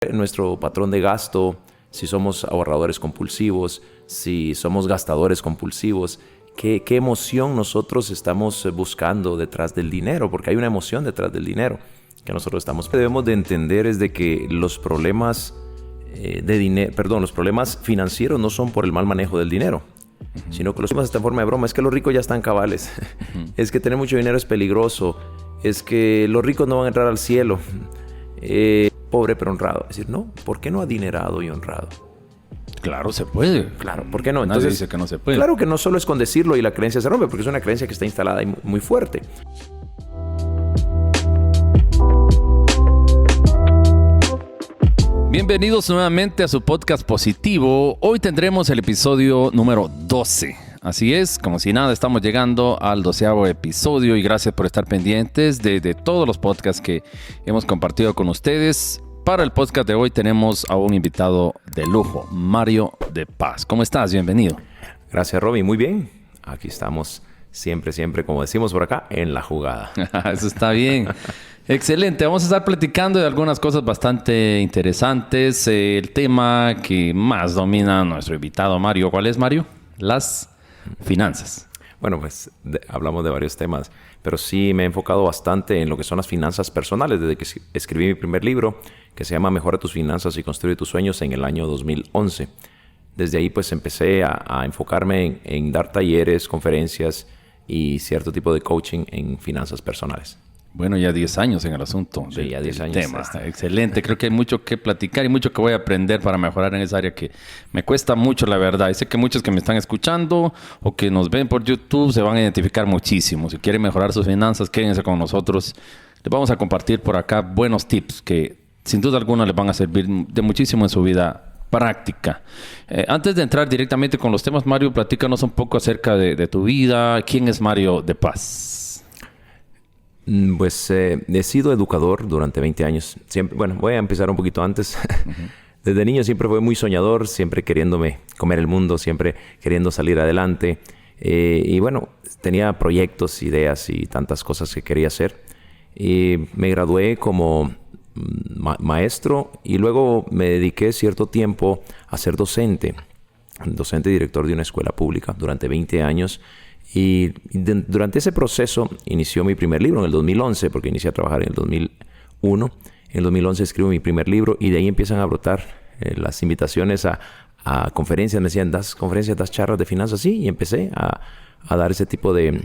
nuestro patrón de gasto, si somos ahorradores compulsivos, si somos gastadores compulsivos, qué emoción nosotros estamos buscando detrás del dinero, porque hay una emoción detrás del dinero que nosotros debemos de entender es de que los problemas los problemas financieros no son por el mal manejo del dinero, sino que los problemas están en forma de broma. Es que los ricos ya están cabales, es que tener mucho dinero es peligroso, es que los ricos no van a entrar al cielo, pobre pero honrado. Es decir, no, ¿por qué no adinerado y honrado? Claro, se puede. Claro, ¿por qué no? Entonces, nadie dice que no se puede. Claro que no solo es con decirlo y la creencia se rompe, porque es una creencia que está instalada y muy fuerte. Bienvenidos nuevamente a su podcast positivo. Hoy tendremos el episodio número 12. Así es, como si nada, estamos llegando al 12º episodio y gracias por estar pendientes de todos los podcasts que hemos compartido con ustedes. Para el podcast de hoy tenemos a un invitado de lujo, Mario de Paz. ¿Cómo estás? Bienvenido. Gracias, Roby. Muy bien. Aquí estamos siempre, como decimos por acá, en la jugada. Eso está bien. Excelente. Vamos a estar platicando de algunas cosas bastante interesantes. El tema que más domina a nuestro invitado Mario. ¿Cuál es, Mario? Las finanzas. Bueno, pues hablamos de varios temas, pero sí me he enfocado bastante en lo que son las finanzas personales desde que escribí mi primer libro, que se llama Mejora tus finanzas y construye tus sueños en el año 2011. Desde ahí pues empecé a enfocarme en dar talleres, conferencias y cierto tipo de coaching en finanzas personales. Bueno, ya 10 años en el asunto. Sí, ya 10 años. Tema. Está excelente. Creo que hay mucho que platicar y mucho que voy a aprender para mejorar en esa área que me cuesta mucho, la verdad. Y sé que muchos que me están escuchando o que nos ven por YouTube se van a identificar muchísimo. Si quieren mejorar sus finanzas, quédense con nosotros. Les vamos a compartir por acá buenos tips que sin duda alguna les van a servir de muchísimo en su vida práctica. Antes de entrar directamente con los temas, Mario, platícanos un poco acerca de tu vida. ¿Quién es Mario de Paz? Pues he sido educador durante 20 años. Siempre, bueno, voy a empezar un poquito antes. Desde niño siempre fui muy soñador, siempre queriéndome comer el mundo, siempre queriendo salir adelante. Y bueno, tenía proyectos, ideas y tantas cosas que quería hacer. Y me gradué como maestro y luego me dediqué cierto tiempo a ser docente director de una escuela pública durante 20 años. Y durante ese proceso inició mi primer libro en el 2011, porque inicié a trabajar en el 2001. En el 2011 escribo mi primer libro y de ahí empiezan a brotar las invitaciones a conferencias. Me decían, ¿das conferencias, das charlas de finanzas? Sí, y empecé a dar ese tipo de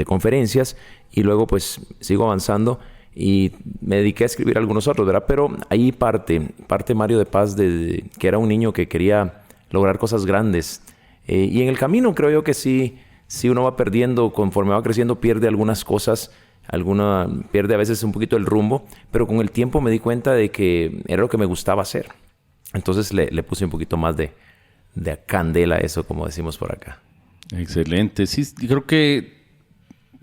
conferencias. Y luego pues sigo avanzando y me dediqué a escribir algunos otros, ¿verdad? Pero ahí parte Mario de Paz, que era un niño que quería lograr cosas grandes. Y en el camino creo yo que sí. Si uno va perdiendo, conforme va creciendo, pierde algunas cosas, pierde a veces un poquito el rumbo, pero con el tiempo me di cuenta de que era lo que me gustaba hacer. Entonces le puse un poquito más de candela a eso, como decimos por acá. Excelente. Sí, creo que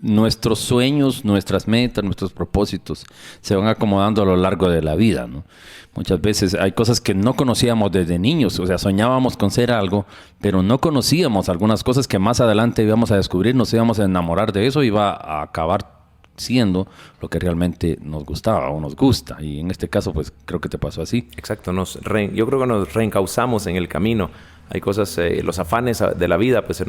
nuestros sueños, nuestras metas, nuestros propósitos se van acomodando a lo largo de la vida, ¿no? Muchas veces hay cosas que no conocíamos desde niños, o sea, soñábamos con ser algo, pero no conocíamos algunas cosas que más adelante íbamos a descubrir, nos íbamos a enamorar de eso y iba a acabar siendo lo que realmente nos gustaba o nos gusta. Y en este caso, pues creo que te pasó así. Exacto. Yo creo que nos reencauzamos en el camino. Hay cosas, los afanes de la vida, pues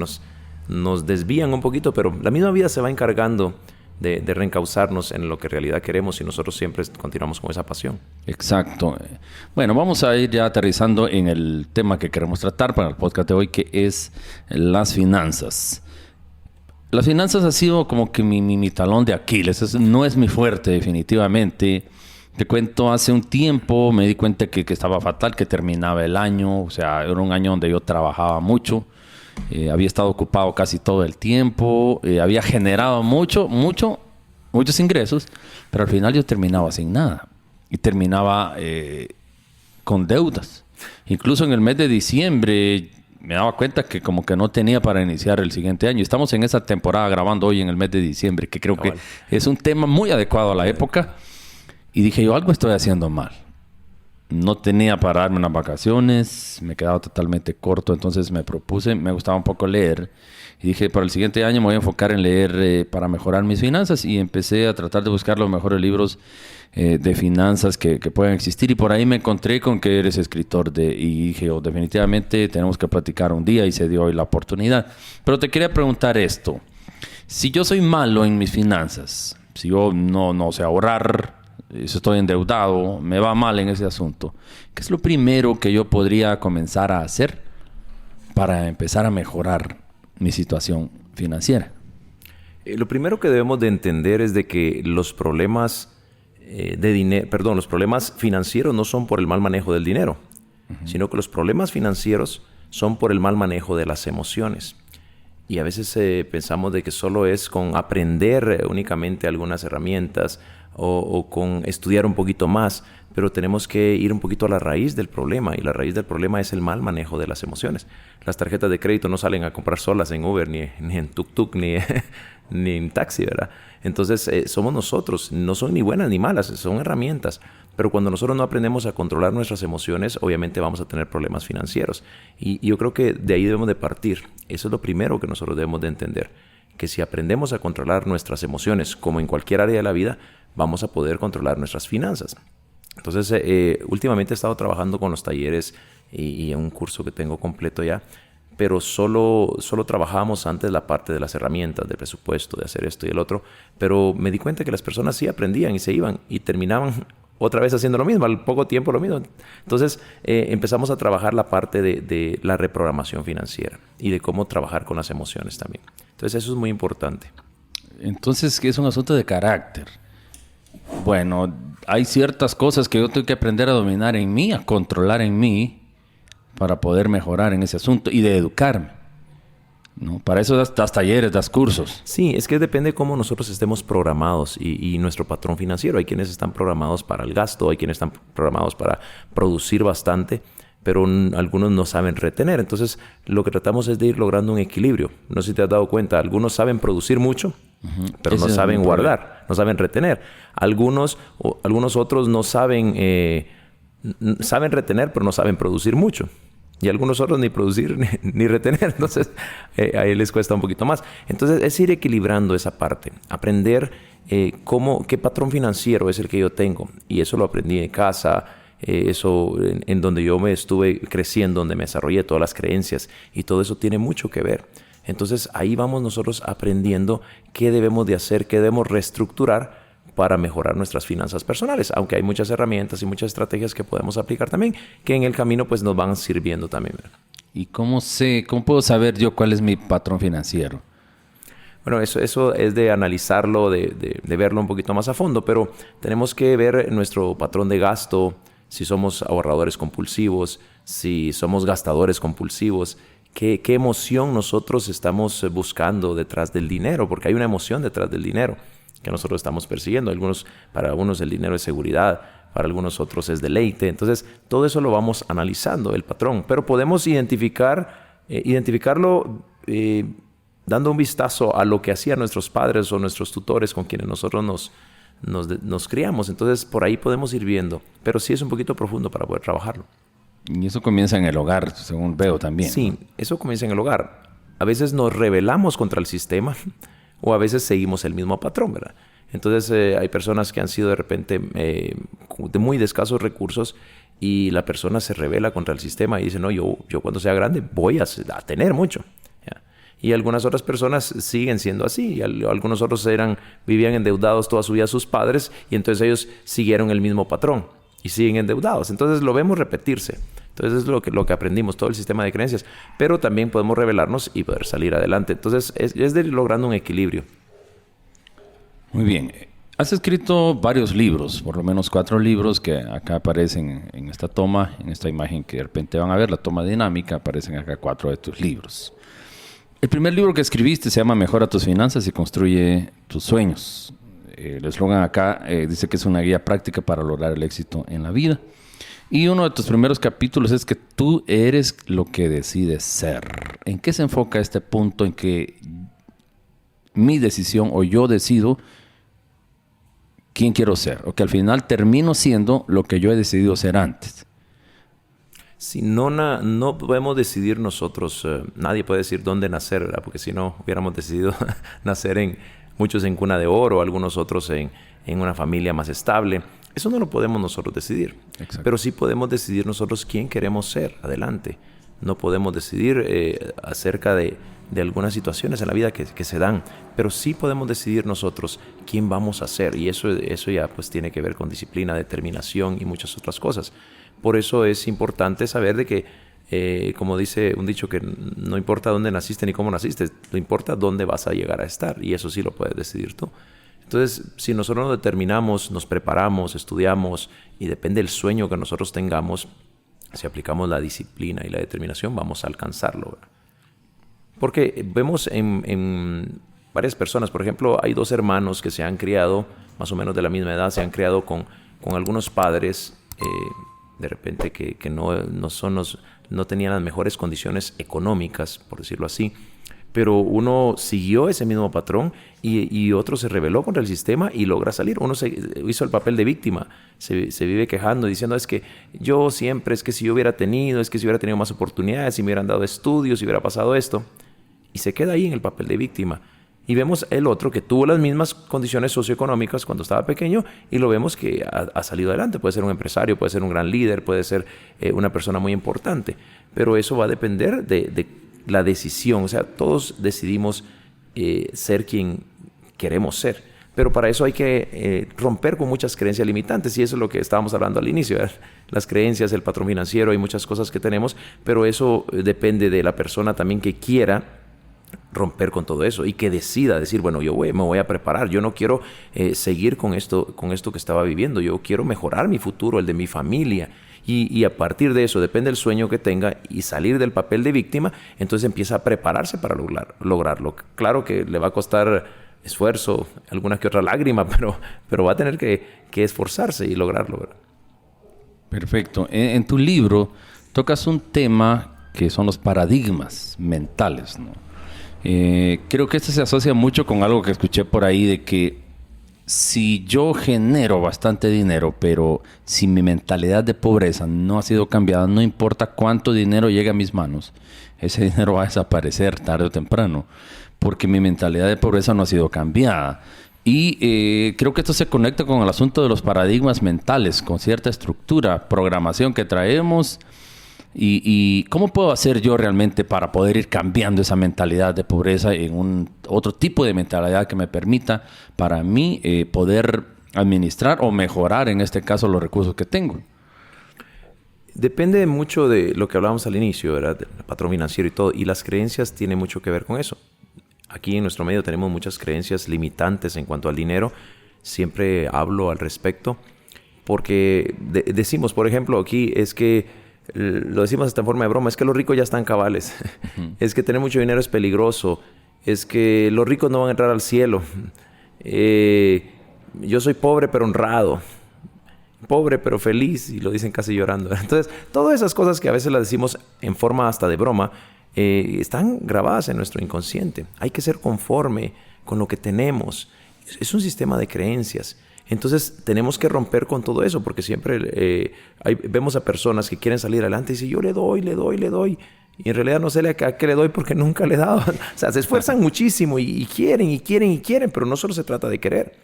nos desvían un poquito, pero la misma vida se va encargando de reencauzarnos en lo que en realidad queremos y nosotros siempre continuamos con esa pasión. Exacto. Bueno, vamos a ir ya aterrizando en el tema que queremos tratar para el podcast de hoy, que es las finanzas. Las finanzas ha sido como que mi talón de Aquiles. No es mi fuerte, definitivamente. Te cuento, hace un tiempo me di cuenta que estaba fatal, que terminaba el año. O sea, era un año donde yo trabajaba mucho. Había estado ocupado casi todo el tiempo, había generado muchos ingresos, pero al final yo terminaba sin nada y terminaba con deudas. Incluso en el mes de diciembre me daba cuenta que como que no tenía para iniciar el siguiente año. Estamos en esa temporada grabando hoy en el mes de diciembre, que creo que es un tema muy adecuado a la época. Y dije yo, algo estoy haciendo mal. no tenía para darme unas vacaciones, me quedaba totalmente corto, entonces me propuse, me gustaba un poco leer y dije, para el siguiente año me voy a enfocar en leer para mejorar mis finanzas y empecé a tratar de buscar los mejores libros de finanzas que puedan existir y por ahí me encontré con que eres escritor y dije, definitivamente tenemos que platicar un día y se dio hoy la oportunidad. Pero te quería preguntar esto, si yo soy malo en mis finanzas, si yo no sé ahorrar, si estoy endeudado, me va mal en ese asunto, ¿qué es lo primero que yo podría comenzar a hacer para empezar a mejorar mi situación financiera? Lo primero que debemos de entender es de que los problemas los problemas financieros no son por el mal manejo del dinero, sino que los problemas financieros son por el mal manejo de las emociones. Y a veces pensamos de que solo es con aprender únicamente algunas herramientas o con estudiar un poquito más, pero tenemos que ir un poquito a la raíz del problema, y la raíz del problema es el mal manejo de las emociones. Las tarjetas de crédito no salen a comprar solas en Uber, ni en tuk-tuk, ni en taxi, ¿verdad? Entonces somos nosotros, no son ni buenas ni malas, son herramientas. Pero cuando nosotros no aprendemos a controlar nuestras emociones, obviamente vamos a tener problemas financieros. Y yo creo que de ahí debemos de partir. Eso es lo primero que nosotros debemos de entender. Que si aprendemos a controlar nuestras emociones, como en cualquier área de la vida, vamos a poder controlar nuestras finanzas. Entonces, últimamente he estado trabajando con los talleres y en un curso que tengo completo ya, pero solo trabajábamos antes la parte de las herramientas, de presupuesto, de hacer esto y el otro, pero me di cuenta que las personas sí aprendían y se iban y terminaban otra vez haciendo lo mismo, al poco tiempo lo mismo. Entonces empezamos a trabajar la parte de la reprogramación financiera y de cómo trabajar con las emociones también. Entonces eso es muy importante. Entonces, ¿qué es un asunto de carácter? Bueno, hay ciertas cosas que yo tengo que aprender a dominar en mí, a controlar en mí, para poder mejorar en ese asunto y de educarme, ¿no? Para eso das talleres, das cursos. Sí, es que depende cómo nosotros estemos programados y nuestro patrón financiero. Hay quienes están programados para el gasto, hay quienes están programados para producir bastante, pero algunos no saben retener. Entonces, lo que tratamos es de ir logrando un equilibrio. No sé si te has dado cuenta, algunos saben producir mucho, pero no saben guardar, no saben retener. Algunos otros no saben retener, pero no saben producir mucho. Y algunos otros ni producir ni retener. Entonces, a ellos les cuesta un poquito más. Entonces, es ir equilibrando esa parte. Aprender qué patrón financiero es el que yo tengo. Y eso lo aprendí en casa. Eso en donde yo me estuve creciendo, donde me desarrollé todas las creencias. Y todo eso tiene mucho que ver. Entonces, ahí vamos nosotros aprendiendo qué debemos de hacer, qué debemos reestructurar para mejorar nuestras finanzas personales, aunque hay muchas herramientas y muchas estrategias que podemos aplicar también, que en el camino pues nos van sirviendo también, ¿verdad? ¿Y cómo puedo saber yo cuál es mi patrón financiero? Bueno, eso es de analizarlo, de verlo un poquito más a fondo, pero tenemos que ver nuestro patrón de gasto, si somos ahorradores compulsivos, si somos gastadores compulsivos, qué emoción nosotros estamos buscando detrás del dinero, porque hay una emoción detrás del dinero que nosotros estamos persiguiendo. Para algunos el dinero es seguridad, para algunos otros es deleite. Entonces, todo eso lo vamos analizando, el patrón. Pero podemos identificarlo dando un vistazo a lo que hacían nuestros padres o nuestros tutores con quienes nosotros nos criamos. Entonces, por ahí podemos ir viendo. Pero sí es un poquito profundo para poder trabajarlo. Y eso comienza en el hogar, según veo también. Sí, ¿no? Eso comienza en el hogar. A veces nos rebelamos contra el sistema o a veces seguimos el mismo patrón, ¿verdad? Entonces hay personas que han sido de repente de muy de escasos recursos y la persona se rebela contra el sistema y dice, no, yo cuando sea grande voy a tener mucho. ¿Ya? Y algunas otras personas siguen siendo así. Y algunos otros vivían endeudados toda su vida a sus padres y entonces ellos siguieron el mismo patrón y siguen endeudados. Entonces lo vemos repetirse. Entonces es lo que aprendimos, todo el sistema de creencias. Pero también podemos rebelarnos y poder salir adelante. Entonces es de ir logrando un equilibrio. Muy bien. Has escrito varios libros, por lo menos 4 libros que acá aparecen en esta toma, en esta imagen que de repente van a ver, la toma dinámica, aparecen acá 4 de tus libros. El primer libro que escribiste se llama Mejora tus finanzas y construye tus sueños. El eslogan acá dice que es una guía práctica para lograr el éxito en la vida. Y uno de tus primeros capítulos es que tú eres lo que decides ser. ¿En qué se enfoca este punto en que mi decisión o yo decido quién quiero ser, o que al final termino siendo lo que yo he decidido ser antes. Si no podemos decidir nosotros, nadie puede decir dónde nacer, ¿verdad? Porque si no hubiéramos decidido nacer muchos en cuna de oro, algunos otros en una familia más estable. Eso no lo podemos nosotros decidir. Exacto. Pero sí podemos decidir nosotros quién queremos ser adelante. No podemos decidir acerca de algunas situaciones en la vida que se dan, pero sí podemos decidir nosotros quién vamos a ser, y eso ya pues tiene que ver con disciplina, determinación y muchas otras cosas. Por eso es importante saber de que, como dice un dicho, que no importa dónde naciste ni cómo naciste, no importa dónde vas a llegar a estar, y eso sí lo puedes decidir tú. Entonces, si nosotros nos determinamos, nos preparamos, estudiamos, y depende del sueño que nosotros tengamos, si aplicamos la disciplina y la determinación, vamos a alcanzarlo, ¿verdad? Porque vemos en varias personas, por ejemplo, hay 2 hermanos que se han criado, más o menos de la misma edad, se han criado con algunos padres, de repente que no tenían las mejores condiciones económicas, por decirlo así, pero uno siguió ese mismo patrón y otro se rebeló contra el sistema y logra salir. Uno hizo el papel de víctima, se vive quejando, diciendo es que es que si yo hubiera tenido más oportunidades, si me hubieran dado estudios, si hubiera pasado esto, y se queda ahí en el papel de víctima. Y vemos el otro que tuvo las mismas condiciones socioeconómicas cuando estaba pequeño y lo vemos que ha salido adelante. Puede ser un empresario, puede ser un gran líder, puede ser una persona muy importante. Pero eso va a depender de la decisión. O sea, todos decidimos ser quien queremos ser. Pero para eso hay que romper con muchas creencias limitantes. Y eso es lo que estábamos hablando al inicio, ¿verdad? Las creencias, el patrón financiero, hay muchas cosas que tenemos. Pero eso depende de la persona también que quiera romper con todo eso y que decida decir, bueno, me voy a preparar, yo no quiero seguir con esto que estaba viviendo, yo quiero mejorar mi futuro, el de mi familia, y a partir de eso, depende del sueño que tenga y salir del papel de víctima, entonces empieza a prepararse para lograrlo. Claro que le va a costar esfuerzo, alguna que otra lágrima, pero va a tener que esforzarse y lograrlo, ¿verdad? Perfecto. En tu libro tocas un tema que son los paradigmas mentales, ¿no? Creo que esto se asocia mucho con algo que escuché por ahí de que si yo genero bastante dinero, pero si mi mentalidad de pobreza no ha sido cambiada, no importa cuánto dinero llegue a mis manos, ese dinero va a desaparecer tarde o temprano, porque mi mentalidad de pobreza no ha sido cambiada. Y creo que esto se conecta con el asunto de los paradigmas mentales, con cierta estructura, programación que traemos. ¿Y cómo puedo hacer yo realmente para poder ir cambiando esa mentalidad de pobreza en otro tipo de mentalidad que me permita para mí poder administrar o mejorar, en este caso, los recursos que tengo? Depende mucho de lo que hablábamos al inicio, ¿verdad? Del patrón financiero y todo. Y las creencias tienen mucho que ver con eso. Aquí en nuestro medio tenemos muchas creencias limitantes en cuanto al dinero. Siempre hablo al respecto porque decimos, por ejemplo, aquí es que lo decimos hasta en forma de broma, es que los ricos ya están cabales. Uh-huh. Es que tener mucho dinero es peligroso. Es que los ricos no van a entrar al cielo. Yo soy pobre pero honrado. Pobre pero feliz. Y lo dicen casi llorando. Entonces, todas esas cosas que a veces las decimos en forma hasta de broma, están grabadas en nuestro inconsciente. Hay que ser conforme con lo que tenemos. Es un sistema de creencias. Entonces tenemos que romper con todo eso porque siempre vemos a personas que quieren salir adelante y dicen yo le doy. Y en realidad no sé a qué le doy porque nunca le he dado. O sea, se esfuerzan muchísimo y quieren, pero no solo se trata de querer.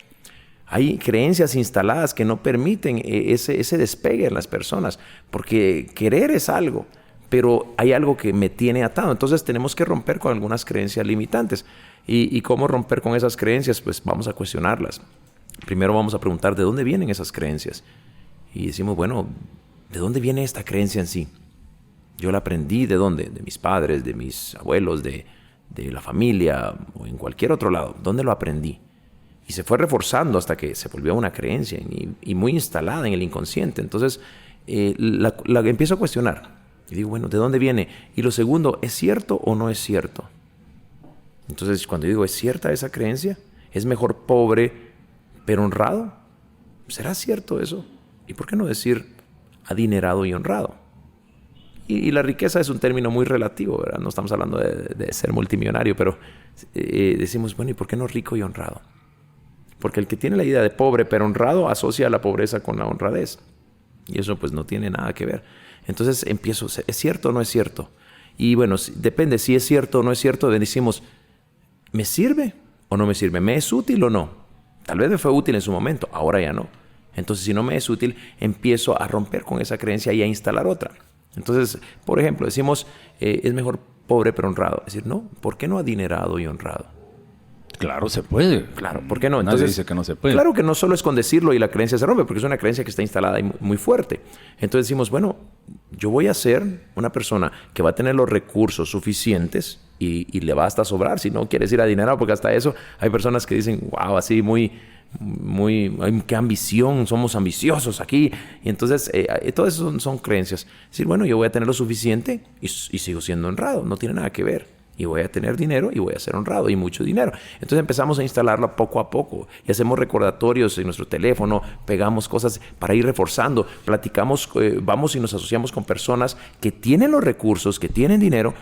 Hay creencias instaladas que no permiten ese despegue en las personas porque querer es algo, pero hay algo que me tiene atado. Entonces tenemos que romper con algunas creencias limitantes. ¿Y cómo romper con esas creencias? Pues vamos a cuestionarlas. Primero vamos a preguntar de dónde vienen esas creencias. Y decimos, bueno, ¿de dónde viene esta creencia en sí? Yo la aprendí ¿de dónde? De mis padres, de mis abuelos, de la familia o en cualquier otro lado. ¿Dónde lo aprendí? Y se fue reforzando hasta que se volvió una creencia y muy instalada en el inconsciente. Entonces la empiezo a cuestionar. Y digo, bueno, ¿de dónde viene? Y lo segundo, ¿es cierto o no es cierto? Entonces cuando digo, ¿es cierta esa creencia? ¿Es mejor pobre pero honrado? ¿Será cierto eso? ¿Y por qué no decir adinerado y honrado? Y la riqueza es un término muy relativo, ¿verdad? No estamos hablando de ser multimillonario, pero decimos, bueno, ¿y por qué no rico y honrado? Porque el que tiene la idea de pobre pero honrado asocia la pobreza con la honradez. Y eso pues no tiene nada que ver. Entonces empiezo, ¿es cierto o no es cierto? Y bueno, depende si es cierto o no es cierto. Decimos, ¿me sirve o no me sirve? ¿Me es útil o no? Tal vez me fue útil en su momento, ahora ya no. Entonces, si no me es útil, empiezo a romper con esa creencia y a instalar otra. Entonces, por ejemplo, decimos, es mejor pobre pero honrado. Es decir, no, ¿por qué no adinerado y honrado? Claro, se puede. Claro, ¿por qué no? Nadie Entonces, dice que no se puede. Claro que no solo es con decirlo y la creencia se rompe, porque es una creencia que está instalada y muy fuerte. Entonces decimos, bueno, yo voy a ser una persona que va a tener los recursos suficientes y le va hasta a sobrar, si no quiere decir adinerado, porque hasta eso hay personas que dicen, wow, así muy, qué ambición, somos ambiciosos aquí. Y entonces, todo eso son creencias. Es decir, bueno, yo voy a tener lo suficiente y sigo siendo honrado, no tiene nada que ver. Y voy a tener dinero y voy a ser honrado y mucho dinero. Entonces empezamos a instalarla poco a poco y hacemos recordatorios en nuestro teléfono, pegamos cosas para ir reforzando, platicamos, vamos y nos asociamos con personas que tienen los recursos, que tienen dinero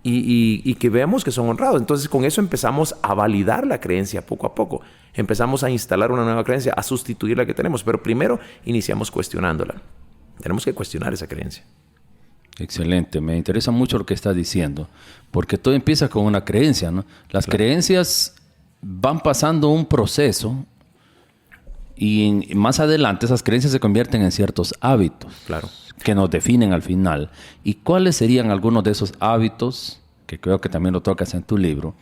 y que veamos que son honrados. Entonces con eso empezamos a validar la creencia poco a poco. Empezamos a instalar una nueva creencia, a sustituir la que tenemos, pero primero iniciamos cuestionándola. Tenemos que cuestionar esa creencia. Excelente, me interesa mucho lo que estás diciendo, porque todo empieza con una creencia, ¿no? Las creencias van pasando un proceso y más adelante esas creencias se convierten en ciertos hábitos que nos definen al final. ¿Y cuáles serían algunos de esos hábitos, que creo que también lo tocas en tu libro,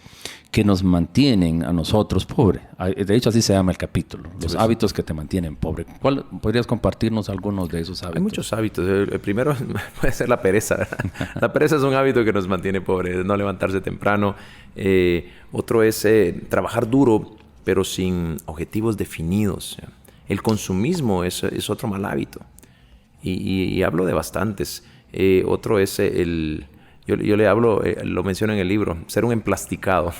que nos mantienen a nosotros pobres? De hecho, así se llama el capítulo, los hábitos que te mantienen pobre. ¿Cuál podrías compartirnos algunos de esos hábitos? Hay muchos hábitos. El primero puede ser la pereza, ¿verdad? La pereza es un hábito que nos mantiene pobres, no levantarse temprano. Otro es trabajar duro, pero sin objetivos definidos. El consumismo es otro mal hábito. Y hablo de bastantes. Otro es Yo le hablo, lo menciono en el libro, ser un emplasticado.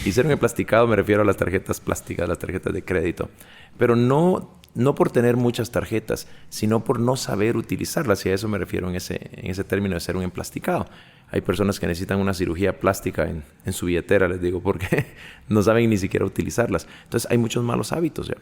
Y ser un emplasticado me refiero a las tarjetas plásticas, las tarjetas de crédito. Pero no por tener muchas tarjetas, sino por no saber utilizarlas. Y a eso me refiero en ese término de ser un emplasticado. Hay personas que necesitan una cirugía plástica en su billetera, les digo, porque no saben ni siquiera utilizarlas. Entonces hay muchos malos hábitos ya.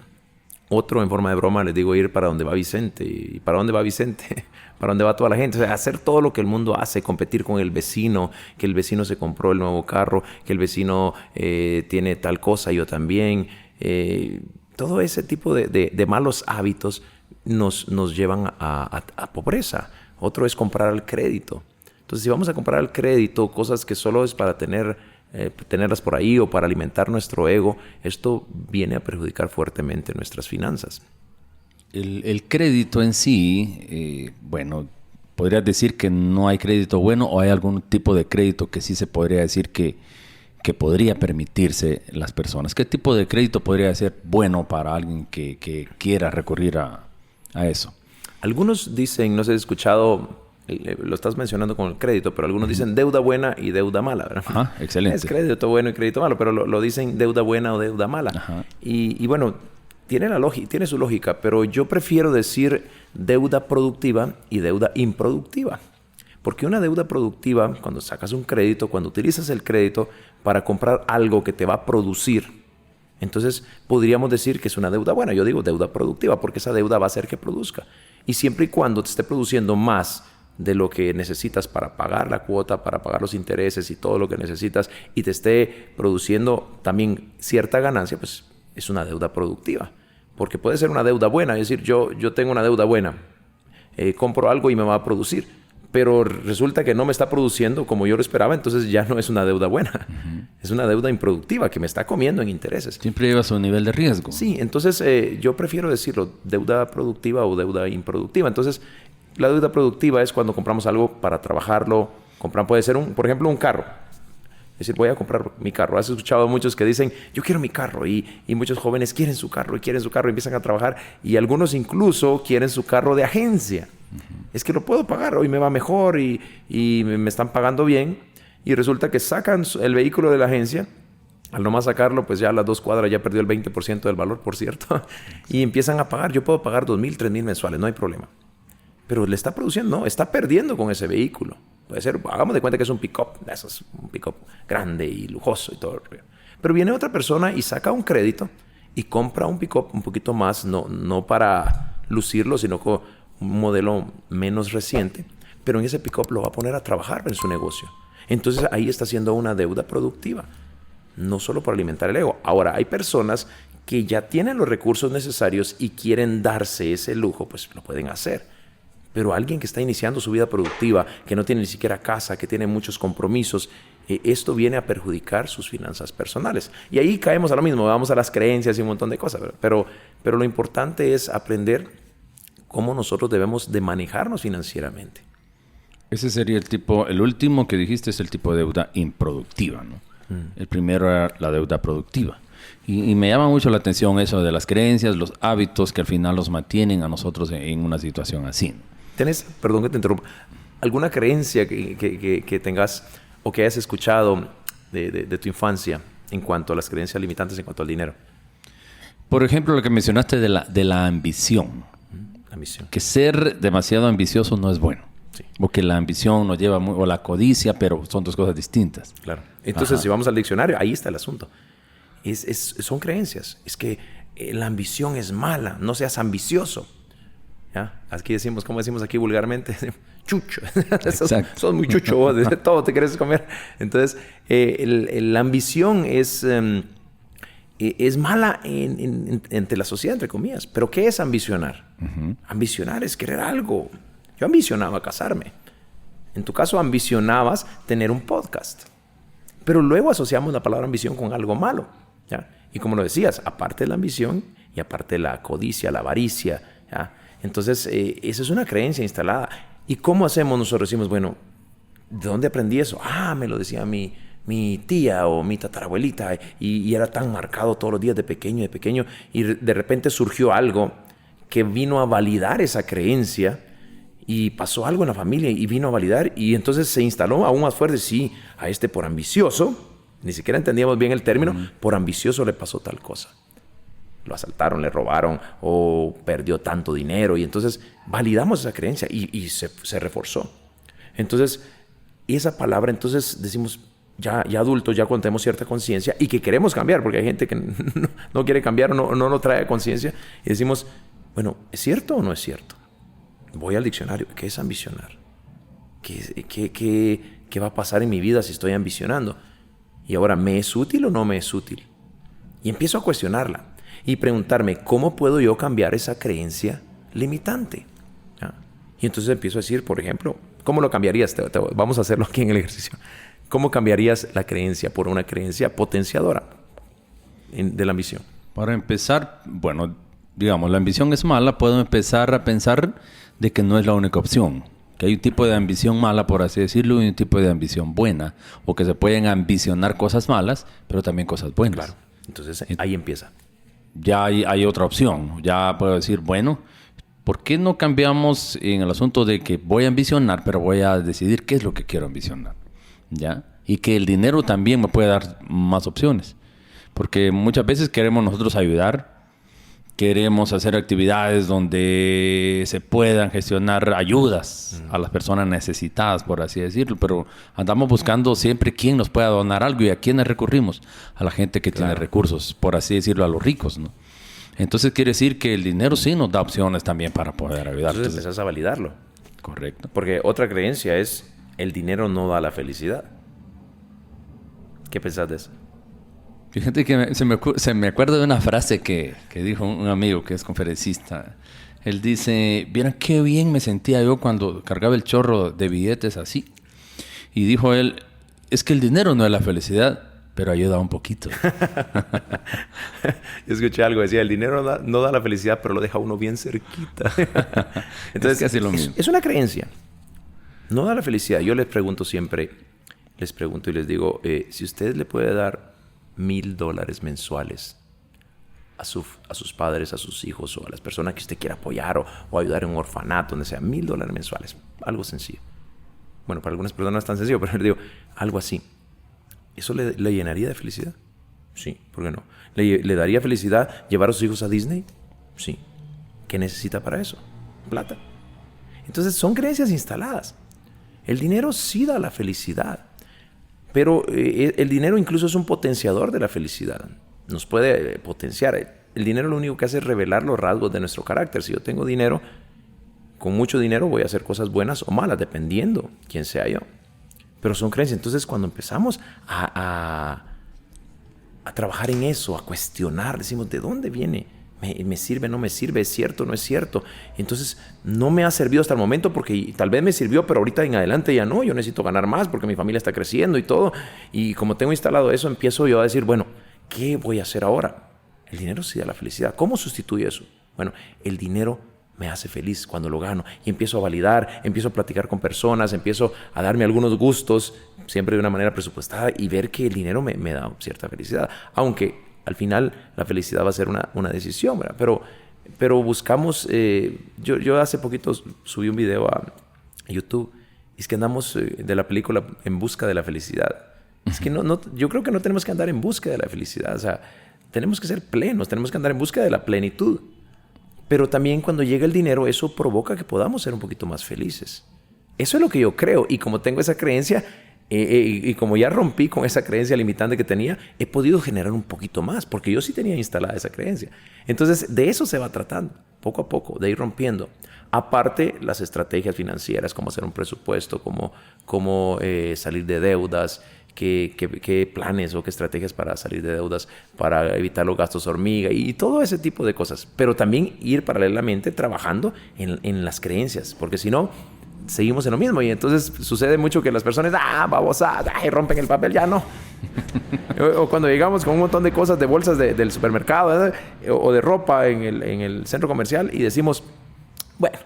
Otro, en forma de broma, les digo, ir para donde va Vicente. ¿Y para dónde va Vicente? Para dónde va toda la gente. O sea, hacer todo lo que el mundo hace, competir con el vecino, que el vecino se compró el nuevo carro, que el vecino tiene tal cosa, yo también. Todo ese tipo de malos hábitos nos llevan a pobreza. Otro es comprar al crédito. Entonces, si vamos a comprar al crédito cosas que solo es para tenerlas por ahí o para alimentar nuestro ego, esto viene a perjudicar fuertemente nuestras finanzas. El crédito en sí, bueno, ¿podrías decir que no hay crédito bueno o hay algún tipo de crédito que sí se podría decir que podría permitirse las personas? ¿Qué tipo de crédito podría ser bueno para alguien que quiera recurrir a eso? Algunos dicen, no sé, he escuchado, lo estás mencionando con el crédito, pero algunos dicen deuda buena y deuda mala, ¿verdad? Ajá, excelente. Es crédito bueno y crédito malo, pero lo dicen deuda buena o deuda mala. Ajá. Y bueno, tiene su lógica, pero yo prefiero decir deuda productiva y deuda improductiva. Porque una deuda productiva, cuando sacas un crédito, cuando utilizas el crédito para comprar algo que te va a producir, entonces podríamos decir que es una deuda buena. Yo digo deuda productiva porque esa deuda va a hacer que produzca. Y siempre y cuando te esté produciendo más de lo que necesitas para pagar la cuota, para pagar los intereses y todo lo que necesitas, y te esté produciendo también cierta ganancia, pues es una deuda productiva. Porque puede ser una deuda buena, es decir, yo tengo una deuda buena, compro algo y me va a producir, pero resulta que no me está produciendo como yo lo esperaba, entonces ya no es una deuda buena. Es una deuda improductiva que me está comiendo en intereses. Siempre lleva su nivel de riesgo. Sí, entonces yo prefiero decirlo, deuda productiva o deuda improductiva. Entonces, la deuda productiva es cuando compramos algo para trabajarlo. Puede ser, por ejemplo, un carro. Es decir, voy a comprar mi carro. Has escuchado a muchos que dicen, yo quiero mi carro. Y muchos jóvenes quieren su carro y empiezan a trabajar. Y algunos incluso quieren su carro de agencia. Es que lo puedo pagar, hoy me va mejor y me están pagando bien. Y resulta que sacan el vehículo de la agencia. Al nomás sacarlo, pues ya a las 2 cuadras ya perdió el 20% del valor, por cierto. Y empiezan a pagar. Yo puedo pagar 2,000, 3,000 mensuales, no hay problema. Pero le está produciendo, no, está perdiendo con ese vehículo. Puede ser, hagamos de cuenta que es un pick-up, un pick-up grande y lujoso y todo. Pero viene otra persona y saca un crédito y compra un pick-up un poquito más, no para lucirlo, sino con un modelo menos reciente, pero en ese pick-up lo va a poner a trabajar en su negocio. Entonces ahí está haciendo una deuda productiva, no solo para alimentar el ego. Ahora, hay personas que ya tienen los recursos necesarios y quieren darse ese lujo, pues lo pueden hacer. Pero alguien que está iniciando su vida productiva, que no tiene ni siquiera casa, que tiene muchos compromisos, esto viene a perjudicar sus finanzas personales. Y ahí caemos a lo mismo, vamos a las creencias y un montón de cosas. Pero lo importante es aprender cómo nosotros debemos de manejarnos financieramente. Ese sería el último que dijiste es el tipo de deuda improductiva, ¿no? El primero era la deuda productiva. Y me llama mucho la atención eso de las creencias, los hábitos que al final los mantienen a nosotros en una situación así, ¿no? ¿Tienes, perdón que te interrumpa, alguna creencia que tengas o que hayas escuchado de tu infancia en cuanto a las creencias limitantes en cuanto al dinero? Por ejemplo, lo que mencionaste de la ambición. Ambición. Que ser demasiado ambicioso no es bueno. Sí. Porque la ambición nos lleva o la codicia, pero son dos cosas distintas. Claro. Entonces, si vamos al diccionario, ahí está el asunto. Son creencias. Es que la ambición es mala. No seas ambicioso. ¿Ya? Aquí decimos, ¿cómo decimos aquí vulgarmente? Chucho. Sos muy chucho vos. Todo te quieres comer. Entonces, la ambición es mala entre la sociedad, entre comillas. ¿Pero qué es ambicionar? Ambicionar es querer algo. Yo ambicionaba casarme. En tu caso, ambicionabas tener un podcast. Pero luego asociamos la palabra ambición con algo malo, ¿ya? Y como lo decías, aparte de la ambición y aparte de la codicia, la avaricia, ¿ya? Entonces, esa es una creencia instalada. ¿Y cómo hacemos nosotros? Decimos, bueno, ¿de dónde aprendí eso? Me lo decía mi tía o mi tatarabuelita y era tan marcado todos los días de pequeño y de repente surgió algo que vino a validar esa creencia. Y pasó algo en la familia y vino a validar. Y entonces se instaló aún más fuerte. Sí, a este por ambicioso, ni siquiera entendíamos bien el término, por ambicioso le pasó tal cosa. Lo asaltaron, le robaron o perdió tanto dinero. Y entonces validamos esa creencia y se reforzó. Entonces, esa palabra, entonces decimos, ya adultos, ya cuando tenemos cierta conciencia y que queremos cambiar, porque hay gente que no quiere cambiar o no lo trae a conciencia. Y decimos, bueno, ¿es cierto o no es cierto? Voy al diccionario. ¿Qué es ambicionar? ¿Qué va a pasar en mi vida si estoy ambicionando? Y ahora, ¿me es útil o no me es útil? Y empiezo a cuestionarla y preguntarme, ¿cómo puedo yo cambiar esa creencia limitante? ¿Ya? Y entonces empiezo a decir, por ejemplo, ¿cómo lo cambiarías? Vamos a hacerlo aquí en el ejercicio. ¿Cómo cambiarías la creencia por una creencia potenciadora de la ambición? Para empezar, bueno, digamos, la ambición es mala, puedo empezar a pensar de que no es la única opción. Que hay un tipo de ambición mala, por así decirlo, y un tipo de ambición buena. O que se pueden ambicionar cosas malas, pero también cosas buenas. Claro. Entonces, ahí empieza. Ya hay otra opción. Ya puedo decir, bueno, ¿por qué no cambiamos en el asunto de que voy a ambicionar, pero voy a decidir qué es lo que quiero ambicionar? ¿Ya? Y que el dinero también me puede dar más opciones. Porque muchas veces queremos nosotros ayudar. Queremos hacer actividades donde se puedan gestionar ayudas a las personas necesitadas, por así decirlo. Pero andamos buscando siempre quién nos pueda donar algo. ¿Y a quiénes recurrimos? A la gente que tiene recursos, por así decirlo, a los ricos, ¿no? Entonces quiere decir que el dinero sí nos da opciones también para poder ayudar. Entonces empezás a validarlo. Correcto. Porque otra creencia es, el dinero no da la felicidad. ¿Qué pensás de eso? Fíjate que se me acuerda de una frase que dijo un amigo que es conferencista. Él dice, ¿vieran qué bien me sentía yo cuando cargaba el chorro de billetes así? Y dijo él, es que el dinero no es la felicidad, pero ayuda un poquito. Yo escuché algo, decía, el dinero no da la felicidad, pero lo deja uno bien cerquita. Entonces, es casi lo mismo. Es una creencia. No da la felicidad. Yo les pregunto siempre, y les digo, si usted le puede dar $1,000 mensuales a sus padres, a sus hijos o a las personas que usted quiera apoyar o ayudar en un orfanato, donde sea, $1,000 mensuales. Algo sencillo. Bueno, para algunas personas no es tan sencillo, pero les digo, algo así. ¿Eso le llenaría de felicidad? Sí, ¿por qué no? ¿Le daría felicidad llevar a sus hijos a Disney? Sí. ¿Qué necesita para eso? Plata. Entonces, son creencias instaladas. El dinero sí da la felicidad. Pero el dinero incluso es un potenciador de la felicidad. Nos puede potenciar. el dinero lo único que hace es revelar los rasgos de nuestro carácter. Si yo tengo dinero, con mucho dinero voy a hacer cosas buenas o malas, dependiendo quién sea yo. Pero son creencias. Entonces, cuando empezamos a trabajar en eso, a cuestionar, decimos, ¿de dónde viene? ¿Me sirve, no me sirve? ¿Es cierto, no es cierto? Entonces, no me ha servido hasta el momento porque tal vez me sirvió, pero ahorita en adelante ya no. Yo necesito ganar más porque mi familia está creciendo y todo. Y como tengo instalado eso, empiezo yo a decir, bueno, ¿qué voy a hacer ahora? El dinero sí da la felicidad. ¿Cómo sustituye eso? Bueno, el dinero me hace feliz cuando lo gano. Y empiezo a validar, empiezo a platicar con personas, empiezo a darme algunos gustos, siempre de una manera presupuestada, y ver que el dinero me da cierta felicidad. Aunque al final la felicidad va a ser una decisión, ¿verdad? Pero buscamos... yo hace poquito subí un video a YouTube, y es que andamos de la película En busca de la felicidad. Es que yo creo que no tenemos que andar en busca de la felicidad. O sea, tenemos que ser plenos, tenemos que andar en busca de la plenitud. Pero también cuando llega el dinero, eso provoca que podamos ser un poquito más felices. Eso es lo que yo creo. Y como tengo esa creencia, y como ya rompí con esa creencia limitante que tenía, he podido generar un poquito más, porque yo sí tenía instalada esa creencia. Entonces, de eso se va tratando, poco a poco, de ir rompiendo. Aparte, las estrategias financieras, como hacer un presupuesto, cómo salir de deudas, qué planes o qué estrategias para salir de deudas, para evitar los gastos hormiga y todo ese tipo de cosas. Pero también ir paralelamente trabajando en las creencias, porque si no, seguimos en lo mismo. Y entonces sucede mucho que las personas, rompen el papel, ya no. O cuando llegamos con un montón de cosas de bolsas del supermercado, ¿verdad? O de ropa en el centro comercial y decimos, bueno,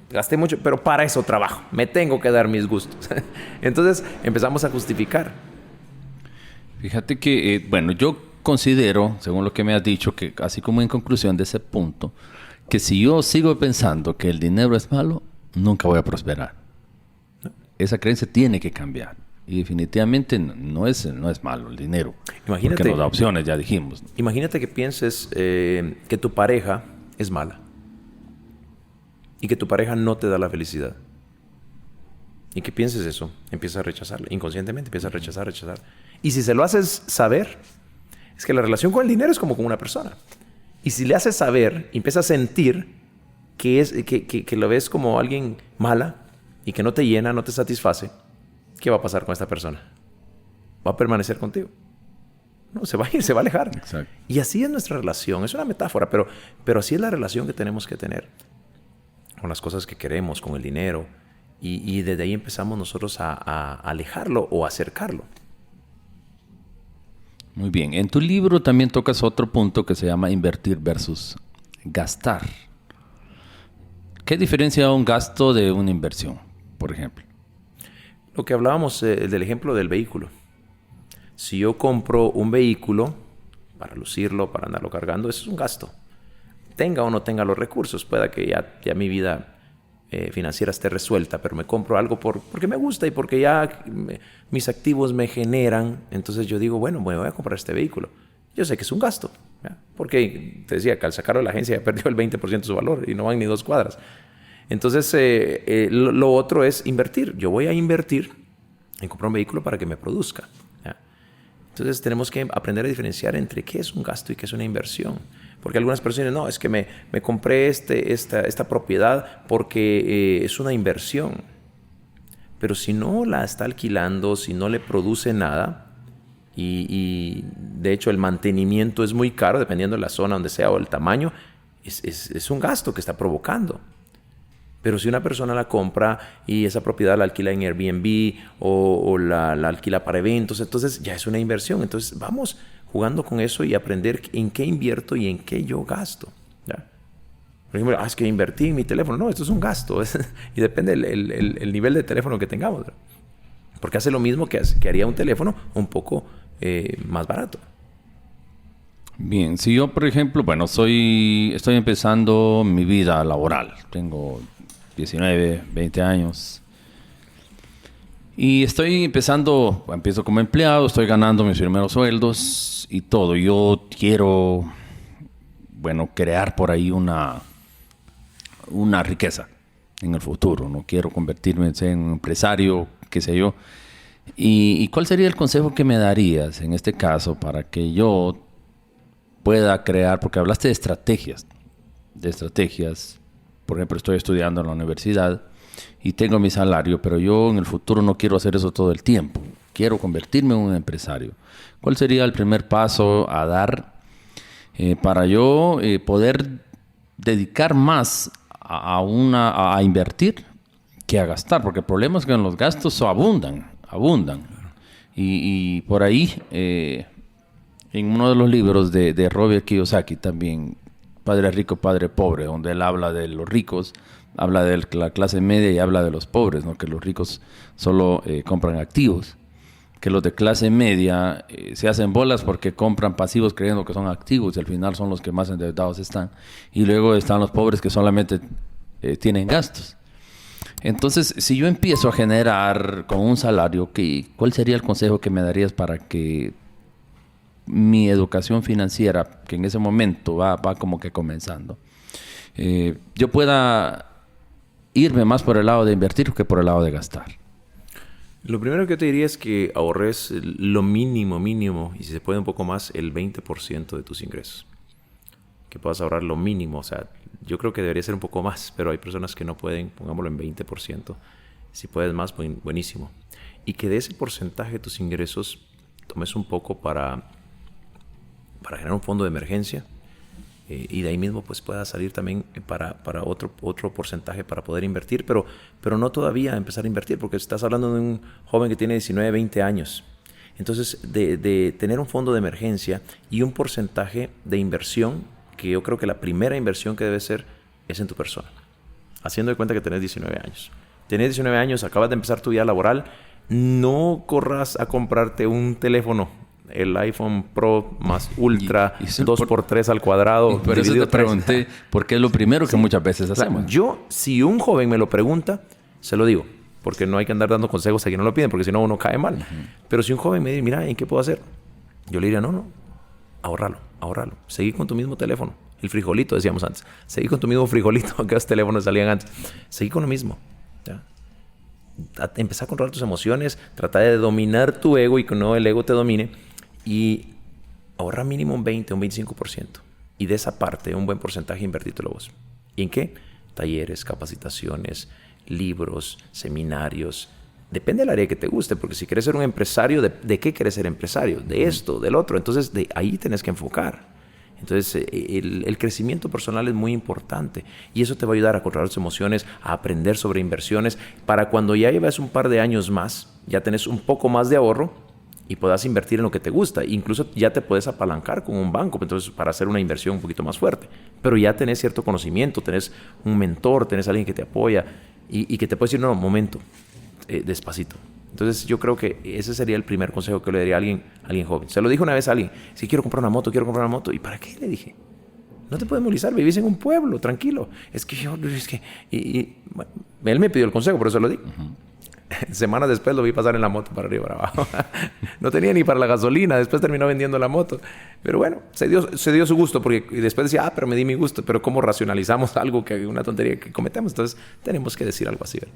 gasté mucho, pero para eso trabajo, me tengo que dar mis gustos. Entonces empezamos a justificar. Fíjate que, yo considero, según lo que me has dicho, que así como en conclusión de ese punto, que si yo sigo pensando que el dinero es malo, nunca voy a prosperar. Esa creencia tiene que cambiar. Y definitivamente no es malo el dinero. Imagínate, porque nos da opciones, ya dijimos. Imagínate que pienses que tu pareja es mala. Y que tu pareja no te da la felicidad. Y que pienses eso, empiezas a rechazarla. Inconscientemente empiezas a rechazar. Y si se lo haces saber, es que la relación con el dinero es como con una persona. Y si le haces saber, empiezas a sentir que lo ves como alguien mala y que no te llena, no te satisface, ¿qué va a pasar con esta persona? ¿Va a permanecer contigo? No, se va a ir, se va a alejar. Exacto. Y así es nuestra relación. Es una metáfora, pero así es la relación que tenemos que tener con las cosas que queremos, con el dinero. Y desde ahí empezamos nosotros a alejarlo o acercarlo. Muy bien. En tu libro también tocas otro punto que se llama invertir versus gastar. ¿Qué diferencia un gasto de una inversión, por ejemplo? Lo que hablábamos del ejemplo del vehículo. Si yo compro un vehículo para lucirlo, para andarlo cargando, eso es un gasto. Tenga o no tenga los recursos, pueda que ya mi vida financiera esté resuelta, pero me compro algo porque me gusta y porque ya mis activos me generan. Entonces yo digo, bueno, me voy a comprar este vehículo. Yo sé que es un gasto, ¿ya? Porque te decía que al sacarlo de la agencia ya perdió el 20% de su valor y no van ni 2 cuadras. Entonces lo otro es invertir. Yo voy a invertir en comprar un vehículo para que me produzca, ¿ya? Entonces tenemos que aprender a diferenciar entre qué es un gasto y qué es una inversión. Porque algunas personas dicen, no, es que me compré esta propiedad porque es una inversión. Pero si no la está alquilando, si no le produce nada, y de hecho el mantenimiento es muy caro, dependiendo de la zona donde sea o el tamaño, es un gasto que está provocando. Pero si una persona la compra y esa propiedad la alquila en Airbnb o la alquila para eventos, entonces ya es una inversión. Entonces vamos jugando con eso y aprender en qué invierto y en qué yo gasto, ¿ya? Por ejemplo, es que invertí en mi teléfono. No, esto es un gasto. Y depende el nivel de teléfono que tengamos, ¿verdad? Porque hace lo mismo que haría un teléfono un poco más barato. Bien, si yo, por ejemplo, estoy empezando mi vida laboral. Tengo 19, 20 años. Y empiezo como empleado, estoy ganando mis primeros sueldos y todo. Yo quiero, crear por ahí una riqueza en el futuro. No quiero convertirme en un empresario, qué sé yo. ¿Y cuál sería el consejo que me darías en este caso para que yo pueda crear, porque hablaste de estrategias. Por ejemplo, estoy estudiando en la universidad y tengo mi salario, pero yo en el futuro no quiero hacer eso todo el tiempo. Quiero convertirme en un empresario. ¿Cuál sería el primer paso a dar para yo poder dedicar más a invertir que a gastar? Porque el problema es que los gastos abundan. Y por ahí, en uno de los libros de Robert Kiyosaki también, Padre Rico, Padre Pobre, donde él habla de los ricos, habla de la clase media y habla de los pobres, ¿no? Que los ricos solo compran activos, que los de clase media se hacen bolas porque compran pasivos creyendo que son activos y al final son los que más endeudados están. Y luego están los pobres que solamente tienen gastos. Entonces, si yo empiezo a generar con un salario, ¿cuál sería el consejo que me darías para que mi educación financiera, que en ese momento va como que comenzando, yo pueda irme más por el lado de invertir que por el lado de gastar? Lo primero que te diría es que ahorres lo mínimo, y si se puede un poco más, el 20% de tus ingresos. Que puedas ahorrar lo mínimo. O sea, yo creo que debería ser un poco más, pero hay personas que no pueden, pongámoslo en 20%. Si puedes más, buenísimo. Y que de ese porcentaje de tus ingresos tomes un poco para generar un fondo de emergencia. Y de ahí mismo pues pueda salir también para otro porcentaje para poder invertir, pero no todavía empezar a invertir, porque estás hablando de un joven que tiene 19, 20 años. Entonces, de tener un fondo de emergencia y un porcentaje de inversión, que yo creo que la primera inversión que debe ser es en tu persona. Haciendo de cuenta que tenés 19 años. Tenés 19 años, acabas de empezar tu vida laboral, no corras a comprarte un teléfono, el iPhone Pro más Ultra, 2x3 al cuadrado. Por eso te pregunté, porque es lo primero que muchas veces hacemos. Yo, si un joven me lo pregunta, se lo digo. Porque no hay que andar dando consejos a quien no lo piden, porque si no uno cae mal. Pero si un joven me dice, mira, ¿en qué puedo hacer? Yo le diría, no, ahorralo. Seguí con tu mismo teléfono. El frijolito, decíamos antes. Seguí con tu mismo frijolito, que los teléfonos salían antes. Seguí con lo mismo. ¿Ya? Empezá a controlar tus emociones, trata de dominar tu ego y que no el ego te domine. Y ahorra mínimo un 20, un 25%. Y de esa parte, un buen porcentaje, invertítelo vos. ¿Y en qué? Talleres, capacitaciones, libros, seminarios. Depende del área que te guste, porque si quieres ser un empresario, ¿de qué quieres ser empresario? De esto, del otro. Entonces, de ahí tenés que enfocar. Entonces, el crecimiento personal es muy importante. Y eso te va a ayudar a controlar tus emociones, a aprender sobre inversiones. Para cuando ya llevas un par de años más, ya tenés un poco más de ahorro y puedas invertir en lo que te gusta. Incluso ya te puedes apalancar con un banco, entonces, para hacer una inversión un poquito más fuerte. Pero ya tenés cierto conocimiento, tenés un mentor, tenés alguien que te apoya y que te puede decir, no, momento, despacito. Entonces, yo creo que ese sería el primer consejo que le daría a alguien joven. Se lo dije una vez a alguien, si quiero comprar una moto. ¿Y para qué? Le dije. No te puedes movilizar, vivís en un pueblo, tranquilo. Bueno, él me pidió el consejo, por eso lo di. Semanas después lo vi pasar en la moto para arriba y para abajo. No tenía ni para la gasolina. Después terminó vendiendo la moto. Pero bueno, se dio su gusto. Porque después decía, pero me di mi gusto. Pero ¿cómo racionalizamos algo que una tontería que cometemos? Entonces tenemos que decir algo así, ¿verdad?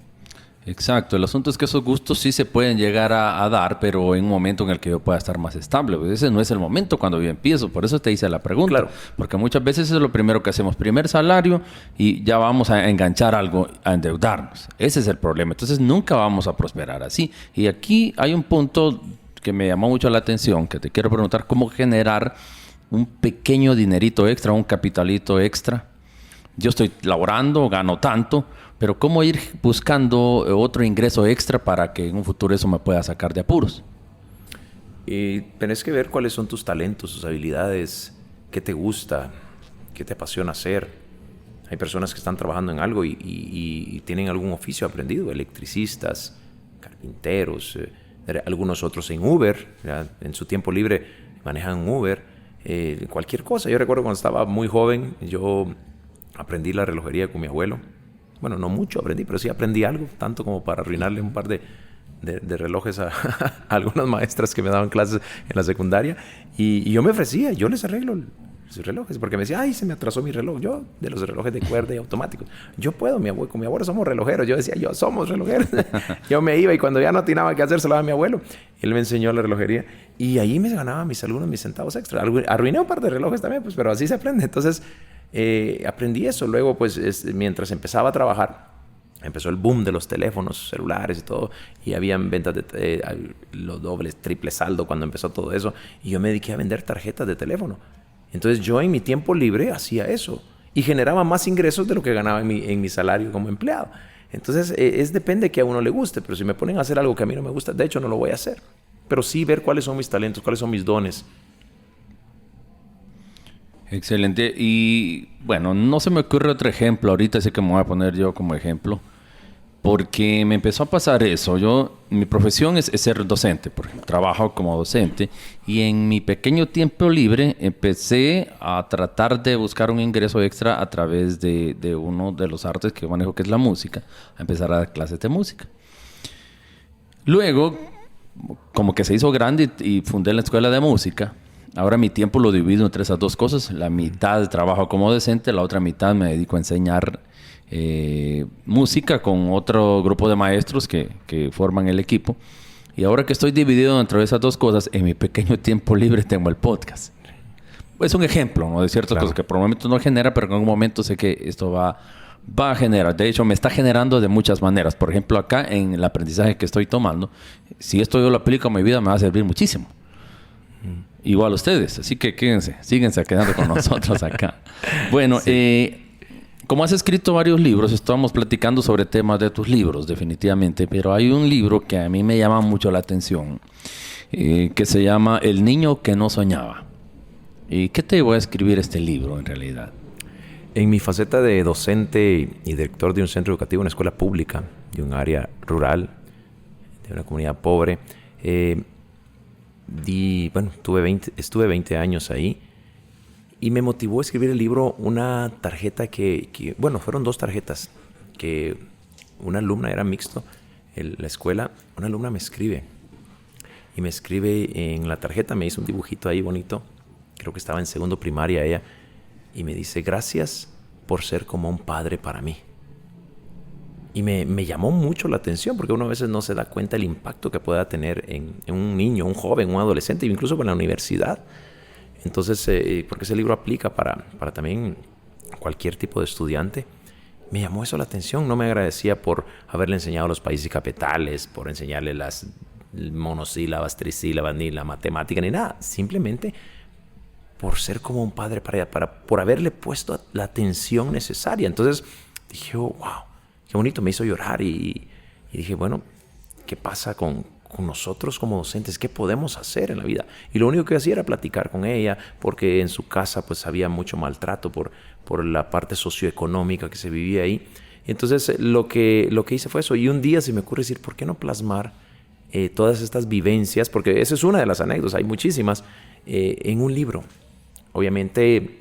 Exacto. El asunto es que esos gustos sí se pueden llegar a dar, pero en un momento en el que yo pueda estar más estable. Pues ese no es el momento cuando yo empiezo. Por eso te hice la pregunta. Claro. Porque muchas veces es lo primero que hacemos. Primer salario y ya vamos a enganchar algo, a endeudarnos. Ese es el problema. Entonces nunca vamos a prosperar así. Y aquí hay un punto que me llamó mucho la atención, que te quiero preguntar, ¿cómo generar un pequeño dinerito extra, un capitalito extra? Yo estoy laborando, gano tanto, pero ¿cómo ir buscando otro ingreso extra para que en un futuro eso me pueda sacar de apuros? Tenés que ver cuáles son tus talentos, tus habilidades, qué te gusta, qué te apasiona hacer. Hay personas que están trabajando en algo y tienen algún oficio aprendido, electricistas, carpinteros, algunos otros en Uber, ¿verdad? En su tiempo libre manejan Uber, cualquier cosa. Yo recuerdo cuando estaba muy joven, yo aprendí la relojería con mi abuelo. Bueno, no mucho aprendí, pero sí aprendí algo, tanto como para arruinarle un par de relojes a algunas maestras que me daban clases en la secundaria. Y yo me ofrecía, yo les arreglo sus relojes, porque me decía, ay, se me atrasó mi reloj. Yo, de los relojes de cuerda y automáticos, yo puedo, con mi abuelo somos relojeros. Yo decía, somos relojeros. Yo me iba y cuando ya no tenía qué hacer, se lo daba a mi abuelo. Él me enseñó la relojería Y ahí me ganaba mis alumnos mis centavos extra. Arruiné un par de relojes también, pues, pero así se aprende. Entonces, aprendí eso. Luego, pues, mientras empezaba a trabajar, empezó el boom de los teléfonos celulares y todo. Y habían ventas de los dobles, triple saldo cuando empezó todo eso. Y yo me dediqué a vender tarjetas de teléfono. Entonces, yo en mi tiempo libre hacía eso. Y generaba más ingresos de lo que ganaba en mi salario como empleado. Entonces, depende que a uno le guste. Pero si me ponen a hacer algo que a mí no me gusta, de hecho, no lo voy a hacer. Pero sí ver cuáles son mis talentos, cuáles son mis dones. Excelente. Y bueno, no se me ocurre otro ejemplo. Ahorita sí que me voy a poner yo como ejemplo. Porque me empezó a pasar eso. Mi profesión es ser docente, por ejemplo. Trabajo como docente. Y en mi pequeño tiempo libre empecé a tratar de buscar un ingreso extra a través de uno de los artes que manejo, que es la música. A empezar a dar clases de música. Luego, como que se hizo grande y fundé la escuela de música. Ahora mi tiempo lo divido entre esas dos cosas. La mitad trabajo como docente, la otra mitad me dedico a enseñar música con otro grupo de maestros que forman el equipo. Y ahora que estoy dividido entre esas dos cosas, en mi pequeño tiempo libre tengo el podcast. Es un ejemplo, ¿no? De ciertas cosas que por el momento no genera, pero en algún momento sé que esto va a generar. De hecho, me está generando de muchas maneras. Por ejemplo, acá en el aprendizaje que estoy tomando, si esto yo lo aplico a mi vida, me va a servir muchísimo. Igual a ustedes. Así que síguense quedando con nosotros acá. Bueno, sí. Como has escrito varios libros, estamos platicando sobre temas de tus libros, definitivamente. Pero hay un libro que a mí me llama mucho la atención, que se llama El niño que no soñaba. ¿Y qué te llevó a escribir este libro, en realidad? En mi faceta de docente y director de un centro educativo, una escuela pública de un área rural, de una comunidad pobre, estuve 20 años ahí y me motivó a escribir el libro una tarjeta fueron dos tarjetas, que una alumna, era mixto, la escuela, una alumna me escribe en la tarjeta, me hizo un dibujito ahí bonito, creo que estaba en segundo primaria ella, y me dice, gracias por ser como un padre para mí. Y me llamó mucho la atención, porque uno a veces no se da cuenta del impacto que pueda tener en un niño, un joven, un adolescente, incluso en la universidad. Entonces, porque ese libro aplica para también cualquier tipo de estudiante, me llamó eso la atención. No me agradecía por haberle enseñado los países y capitales, por enseñarle las monosílabas, trisílabas, ni la matemática, ni nada. Simplemente por ser como un padre para ella, por haberle puesto la atención necesaria. Entonces dije, wow, qué bonito, me hizo llorar y dije, bueno, ¿qué pasa con nosotros como docentes? ¿Qué podemos hacer en la vida? Y lo único que hacía era platicar con ella, porque en su casa pues había mucho maltrato por la parte socioeconómica que se vivía ahí. Entonces lo que hice fue eso, y un día se me ocurre decir, ¿por qué no plasmar todas estas vivencias? Porque esa es una de las anécdotas, hay muchísimas, en un libro. Obviamente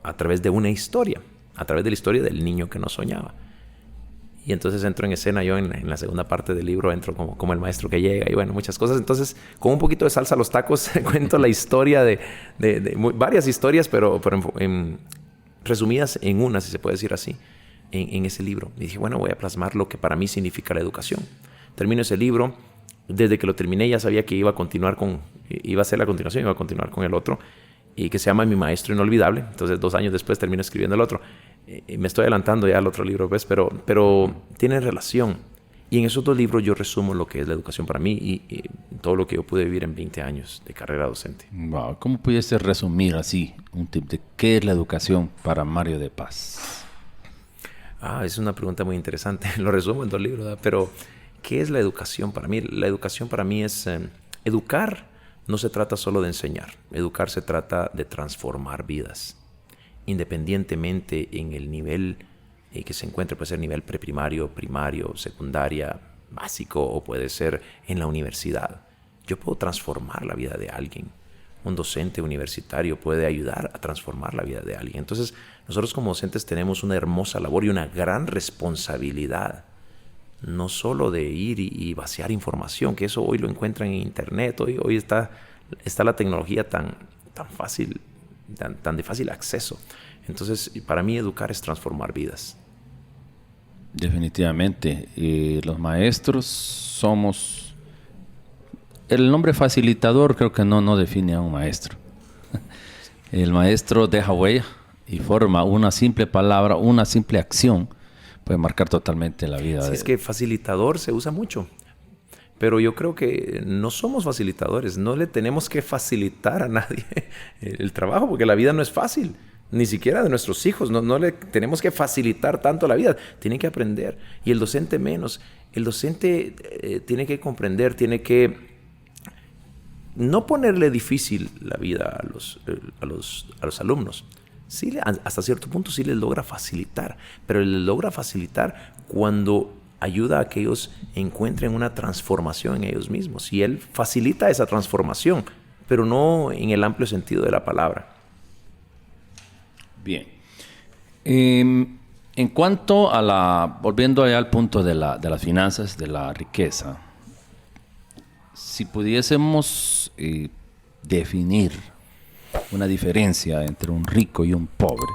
a través de una historia, a través de la historia del niño que no soñaba. Y entonces entro en escena yo en la segunda parte del libro, entro como el maestro que llega y bueno, muchas cosas. Entonces, con un poquito de salsa a los tacos, cuento la historia de varias historias, pero resumidas en una, si se puede decir así, en ese libro. Y dije, bueno, voy a plasmar lo que para mí significa la educación. Termino ese libro. Desde que lo terminé ya sabía que iba a ser la continuación, iba a continuar con el otro, y que se llama Mi Maestro Inolvidable. Entonces 2 años después termino escribiendo el otro. Me estoy adelantando ya al otro libro, ¿ves? Pero tienen relación. Y en esos 2 libros yo resumo lo que es la educación para mí y todo lo que yo pude vivir en 20 años de carrera docente. Wow. ¿Cómo pudiese resumir así un tip de qué es la educación para Mario de Paz? Es una pregunta muy interesante. Lo resumo en 2 libros, ¿verdad? Pero ¿qué es la educación para mí? La educación para mí es educar. No se trata solo de enseñar. Educar se trata de transformar vidas. Independientemente en el nivel que se encuentre, puede ser nivel preprimario, primario, secundaria, básico, o puede ser en la universidad. Yo puedo transformar la vida de alguien. Un docente universitario puede ayudar a transformar la vida de alguien. Entonces, nosotros como docentes tenemos una hermosa labor y una gran responsabilidad. No solo de ir y vaciar información, que eso hoy lo encuentran en internet, hoy está la tecnología tan fácil, tan de fácil acceso. Entonces, para mí educar es transformar vidas. Definitivamente. Los maestros somos el nombre facilitador creo que no define a un maestro. El maestro deja huella y forma una simple palabra, una simple acción, puede marcar totalmente la vida. Sí, es que facilitador se usa mucho. Pero yo creo que no somos facilitadores. No le tenemos que facilitar a nadie el trabajo, porque la vida no es fácil. Ni siquiera de nuestros hijos. No le tenemos que facilitar tanto la vida. Tienen que aprender. Y el docente menos. El docente tiene que comprender, tiene que no ponerle difícil la vida a los alumnos. Sí, hasta cierto punto sí les logra facilitar. Pero les logra facilitar cuando ayuda a que ellos encuentren una transformación en ellos mismos. Y él facilita esa transformación, pero no en el amplio sentido de la palabra. Bien. En cuanto a volviendo allá al punto de las finanzas, de la riqueza, si pudiésemos definir una diferencia entre un rico y un pobre,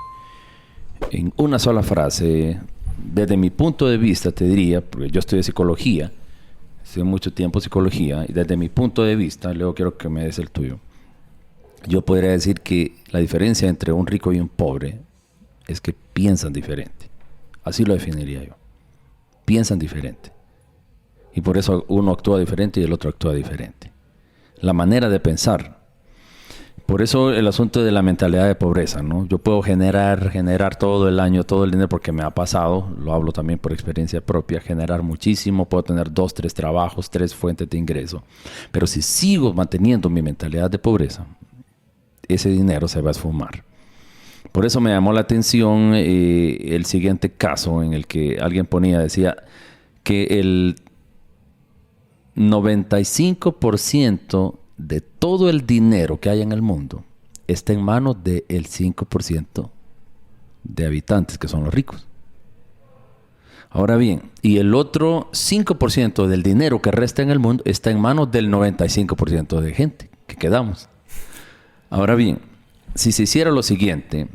en una sola frase, desde mi punto de vista te diría, porque yo estudié psicología, hace mucho tiempo psicología, y desde mi punto de vista, luego quiero que me des el tuyo, yo podría decir que la diferencia entre un rico y un pobre es que piensan diferente. Así lo definiría yo. Piensan diferente. Y por eso uno actúa diferente y el otro actúa diferente. La manera de pensar. Por eso el asunto de la mentalidad de pobreza, ¿no? Yo puedo generar todo el año, todo el dinero, porque me ha pasado, lo hablo también por experiencia propia, generar muchísimo, puedo tener 2, 3 trabajos, 3 fuentes de ingreso. Pero si sigo manteniendo mi mentalidad de pobreza, ese dinero se va a esfumar. Por eso me llamó la atención el siguiente caso en el que alguien decía que el 95% de todo el dinero que hay en el mundo está en manos del 5% de habitantes, que son los ricos. Ahora bien, y el otro 5% del dinero que resta en el mundo está en manos del 95% de gente que quedamos. Ahora bien, si se hiciera lo siguiente,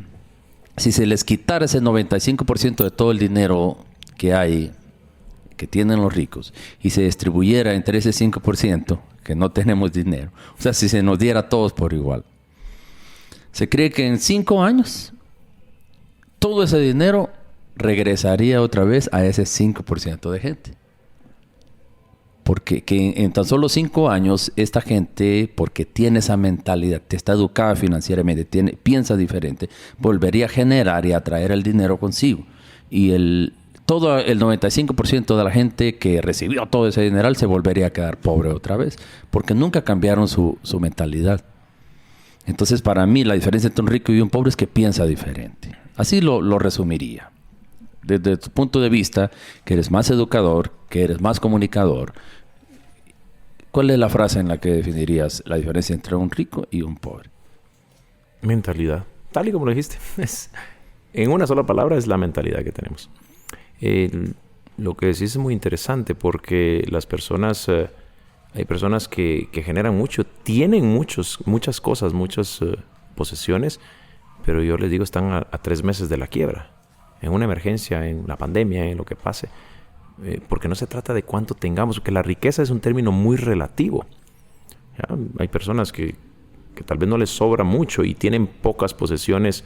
si se les quitara ese 95% de todo el dinero que hay, que tienen los ricos, y se distribuyera entre ese 5% que no tenemos dinero, o sea, si se nos diera a todos por igual, se cree que en 5 años todo ese dinero regresaría otra vez a ese 5% de gente. Porque que en tan solo 5 años esta gente, porque tiene esa mentalidad, está educada financieramente, piensa diferente, volvería a generar y a traer el dinero consigo. Y todo el 95% de la gente que recibió todo ese dinero se volvería a quedar pobre otra vez, porque nunca cambiaron su mentalidad. Entonces, para mí, la diferencia entre un rico y un pobre es que piensa diferente. Así lo resumiría. Desde tu punto de vista, que eres más educador, que eres más comunicador, ¿cuál es la frase en la que definirías la diferencia entre un rico y un pobre? Mentalidad. Tal y como lo dijiste. En una sola palabra es la mentalidad que tenemos. Lo que decís es muy interesante porque las personas... hay personas que generan mucho, tienen muchas cosas, muchas posesiones, pero yo les digo, están a 3 meses de la quiebra. En una emergencia, en la pandemia, en lo que pase. Porque no se trata de cuánto tengamos, porque la riqueza es un término muy relativo. ¿Ya? Hay personas que tal vez no les sobra mucho y tienen pocas posesiones,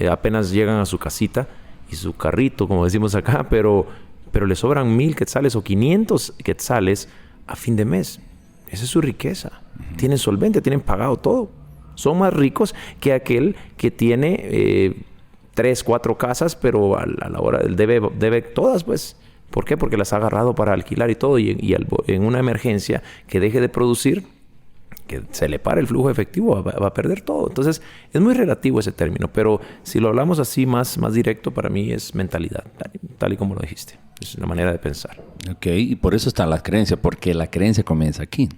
apenas llegan a su casita y su carrito, como decimos acá, pero les sobran 1,000 quetzales o 500 quetzales a fin de mes. Esa es su riqueza. Tienen solvente, tienen pagado todo. Son más ricos que aquel que tiene 3, 4 casas, pero a la hora del debe todas, pues. ¿Por qué? Porque las ha agarrado para alquilar y todo. Y en una emergencia que deje de producir, que se le pare el flujo efectivo, va a perder todo. Entonces, es muy relativo ese término. Pero si lo hablamos así más directo, para mí es mentalidad, tal y como lo dijiste. Es una manera de pensar. Ok, y por eso está la creencia, porque la creencia comienza aquí.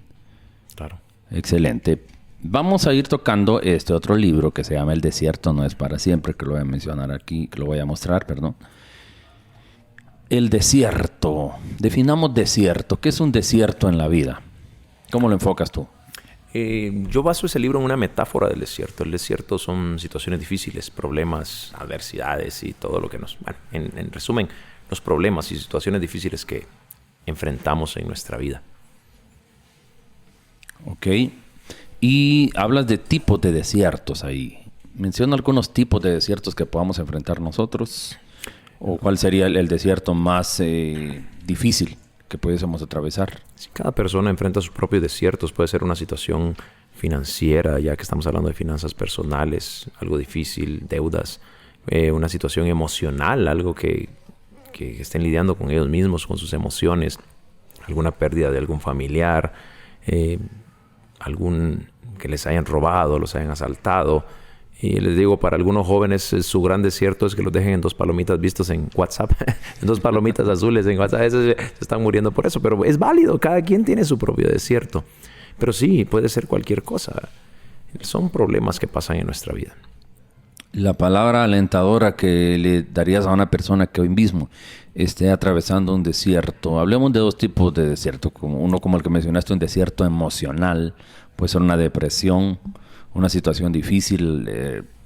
Claro. Excelente. Vamos a ir tocando este otro libro que se llama El desierto no es para siempre, que lo voy a mencionar aquí, que lo voy a mostrar, perdón. El desierto. Definamos desierto. ¿Qué es un desierto en la vida? ¿Cómo lo enfocas tú? Yo baso ese libro en una metáfora del desierto. El desierto son situaciones difíciles, problemas, adversidades y todo lo que nos... Bueno, en resumen, los problemas y situaciones difíciles que enfrentamos en nuestra vida. Ok. Y hablas de tipos de desiertos ahí. Menciona algunos tipos de desiertos que podamos enfrentar nosotros. ¿O cuál sería el desierto más difícil que pudiésemos atravesar? Si cada persona enfrenta sus propios desiertos, puede ser una situación financiera, ya que estamos hablando de finanzas personales, algo difícil, deudas, una situación emocional, algo que estén lidiando con ellos mismos, con sus emociones, alguna pérdida de algún familiar, algún que les hayan robado, los hayan asaltado. Y les digo, para algunos jóvenes su gran desierto es que los dejen en 2 palomitas vistos en WhatsApp, en 2 palomitas azules en WhatsApp. Se están muriendo por eso, pero es válido, cada quien tiene su propio desierto. Pero sí, puede ser cualquier cosa. Son problemas que pasan en nuestra vida. La palabra alentadora que le darías a una persona que hoy mismo esté atravesando un desierto. Hablemos de 2 tipos de desierto. Uno como el que mencionaste, un desierto emocional. Puede ser una depresión, una situación difícil.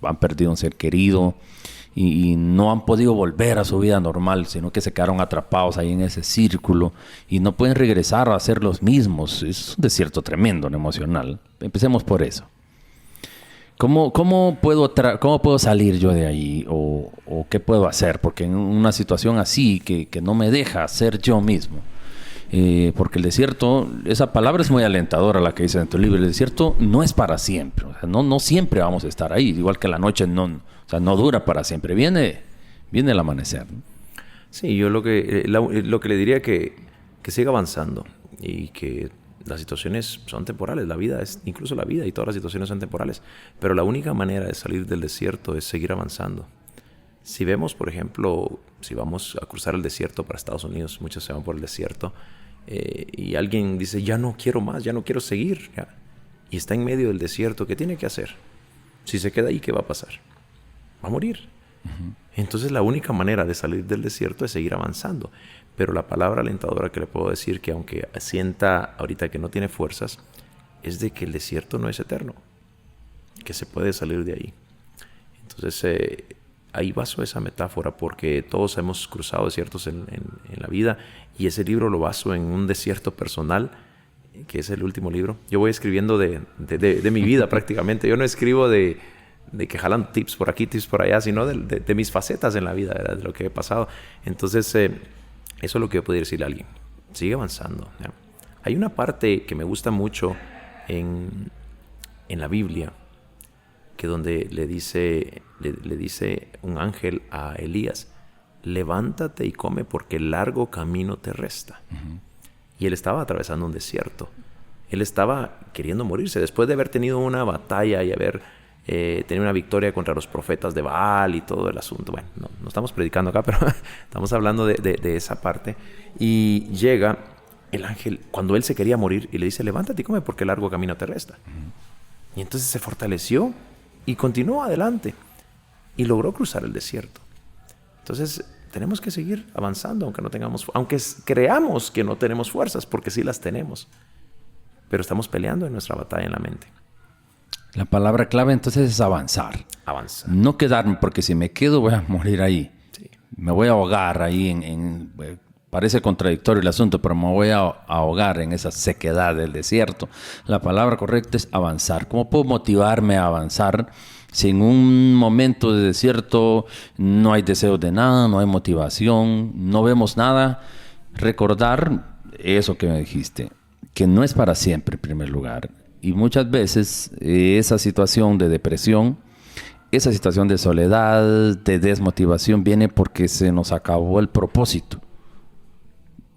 Han perdido un ser querido y no han podido volver a su vida normal, sino que se quedaron atrapados ahí en ese círculo y no pueden regresar a ser los mismos. Es un desierto tremendo, emocional. Empecemos por eso. ¿Cómo puedo salir yo de ahí? ¿O qué puedo hacer? Porque en una situación así que no me deja ser yo mismo. Porque el desierto, esa palabra es muy alentadora la que dice en tu libro. El desierto no es para siempre. O sea, no siempre vamos a estar ahí. Igual que la noche no dura para siempre. Viene el amanecer, ¿no? Sí, yo lo que le diría que siga avanzando y que las situaciones son temporales. Incluso la vida y todas las situaciones son temporales. Pero la única manera de salir del desierto es seguir avanzando. Si vemos, por ejemplo, si vamos a cruzar el desierto para Estados Unidos, muchos se van por el desierto, y alguien dice, ya no quiero más, ya no quiero seguir, ¿ya? Y está en medio del desierto, ¿qué tiene que hacer? Si se queda ahí, ¿qué va a pasar? Va a morir. Uh-huh. Entonces la única manera de salir del desierto es seguir avanzando. Pero la palabra alentadora que le puedo decir, que aunque sienta ahorita que no tiene fuerzas, es de que el desierto no es eterno, que se puede salir de ahí. Entonces ahí baso esa metáfora, porque todos hemos cruzado desiertos en la vida, y ese libro lo baso en un desierto personal, que es el último libro. Yo voy escribiendo de mi vida prácticamente. Yo no escribo de que jalan tips por aquí, tips por allá, sino de mis facetas en la vida, ¿verdad? De lo que he pasado. Entonces, eso es lo que yo podría decirle a alguien. Sigue avanzando, ¿ya? Hay una parte que me gusta mucho en la Biblia, que donde le dice un ángel a Elías, levántate y come porque el largo camino te resta. Uh-huh. Y él estaba atravesando un desierto. Él estaba queriendo morirse después de haber tenido una batalla y haber tenido una victoria contra los profetas de Baal y todo el asunto. Bueno, no estamos predicando acá, pero estamos hablando de esa parte. Y llega el ángel cuando él se quería morir y le dice, levántate y come porque el largo camino te resta. Uh-huh. Y entonces se fortaleció y continuó adelante y logró cruzar el desierto. Entonces tenemos que seguir avanzando aunque creamos que no tenemos fuerzas, porque sí las tenemos, pero estamos peleando en nuestra batalla en la mente. La palabra clave entonces es avanzar. Avanzar. No quedarme, porque si me quedo voy a morir ahí. Sí. Me voy a ahogar ahí parece contradictorio el asunto, pero me voy a ahogar en esa sequedad del desierto. La palabra correcta es avanzar. ¿Cómo puedo motivarme a avanzar si en un momento de desierto no hay deseo de nada, no hay motivación, no vemos nada? Recordar eso que me dijiste, que no es para siempre en primer lugar. Y muchas veces esa situación de depresión, esa situación de soledad, de desmotivación, viene porque se nos acabó el propósito.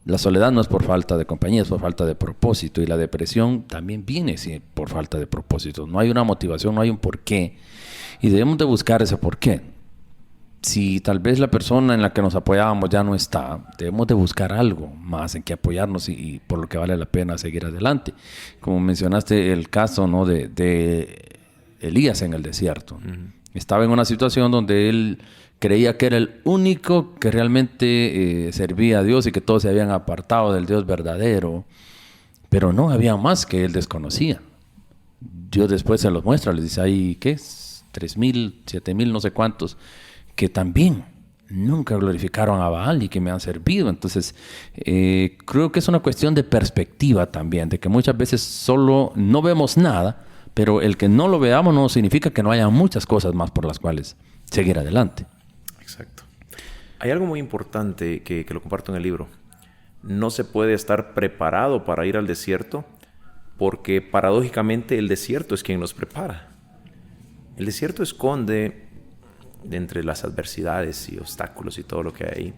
La soledad no es por falta de compañía, es por falta de propósito. Y la depresión también viene por falta de propósito. No hay una motivación, no hay un porqué. Y debemos de buscar ese porqué. Si tal vez la persona en la que nos apoyábamos ya no está, debemos de buscar algo más en que apoyarnos y por lo que vale la pena seguir adelante. Como mencionaste el caso, ¿no?, de Elías en el desierto. Uh-huh. Estaba en una situación donde él creía que era el único que realmente servía a Dios y que todos se habían apartado del Dios verdadero. Pero no, había más que él desconocía. Dios después se los muestra, les dice, hay, ¿qué? 3,000, 7,000, no sé cuántos, que también nunca glorificaron a Baal y que me han servido. Entonces, creo que es una cuestión de perspectiva también, de que muchas veces solo no vemos nada, pero el que no lo veamos no significa que no haya muchas cosas más por las cuales seguir adelante. Exacto. Hay algo muy importante que lo comparto en el libro. No se puede estar preparado para ir al desierto porque paradójicamente el desierto es quien nos prepara. El desierto esconde, de entre las adversidades y obstáculos y todo lo que hay ahí,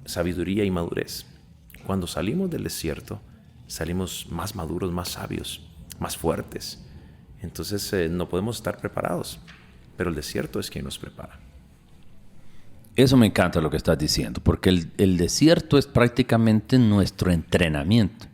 sabiduría y madurez. Cuando salimos del desierto, salimos más maduros, más sabios, más fuertes. Entonces no podemos estar preparados, pero el desierto es quien nos prepara. Eso me encanta lo que estás diciendo, porque el desierto es prácticamente nuestro entrenamiento.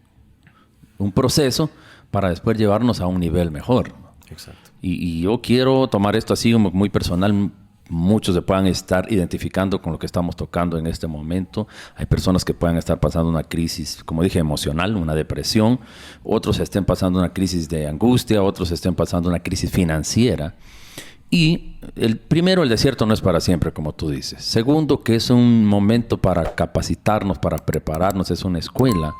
Un proceso para después llevarnos a un nivel mejor. Exacto. Y yo quiero tomar esto así como muy personal. Muchos se puedan estar identificando con lo que estamos tocando en este momento. Hay personas que puedan estar pasando una crisis, como dije, emocional, una depresión. Otros estén pasando una crisis de angustia, otros estén pasando una crisis financiera. Y primero, el desierto no es para siempre, como tú dices. Segundo, que es un momento para capacitarnos, para prepararnos, es una escuela,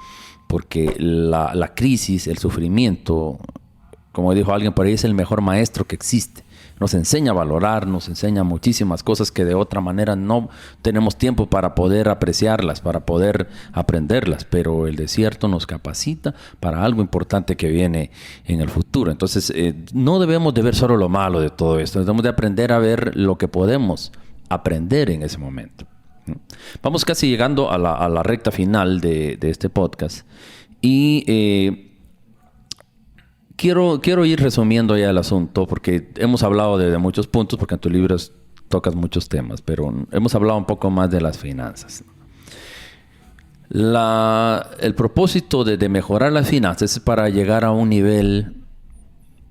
porque la crisis, el sufrimiento, como dijo alguien por ahí, es el mejor maestro que existe. Nos enseña a valorar, nos enseña muchísimas cosas que de otra manera no tenemos tiempo para poder apreciarlas, para poder aprenderlas, pero el desierto nos capacita para algo importante que viene en el futuro. Entonces, no debemos de ver solo lo malo de todo esto, debemos de aprender a ver lo que podemos aprender en ese momento. Vamos casi llegando a la recta final de este podcast y Quiero ir resumiendo ya el asunto, porque hemos hablado de muchos puntos, porque en tu libro tocas muchos temas, pero hemos hablado un poco más de las finanzas. El propósito de mejorar las finanzas es para llegar a un nivel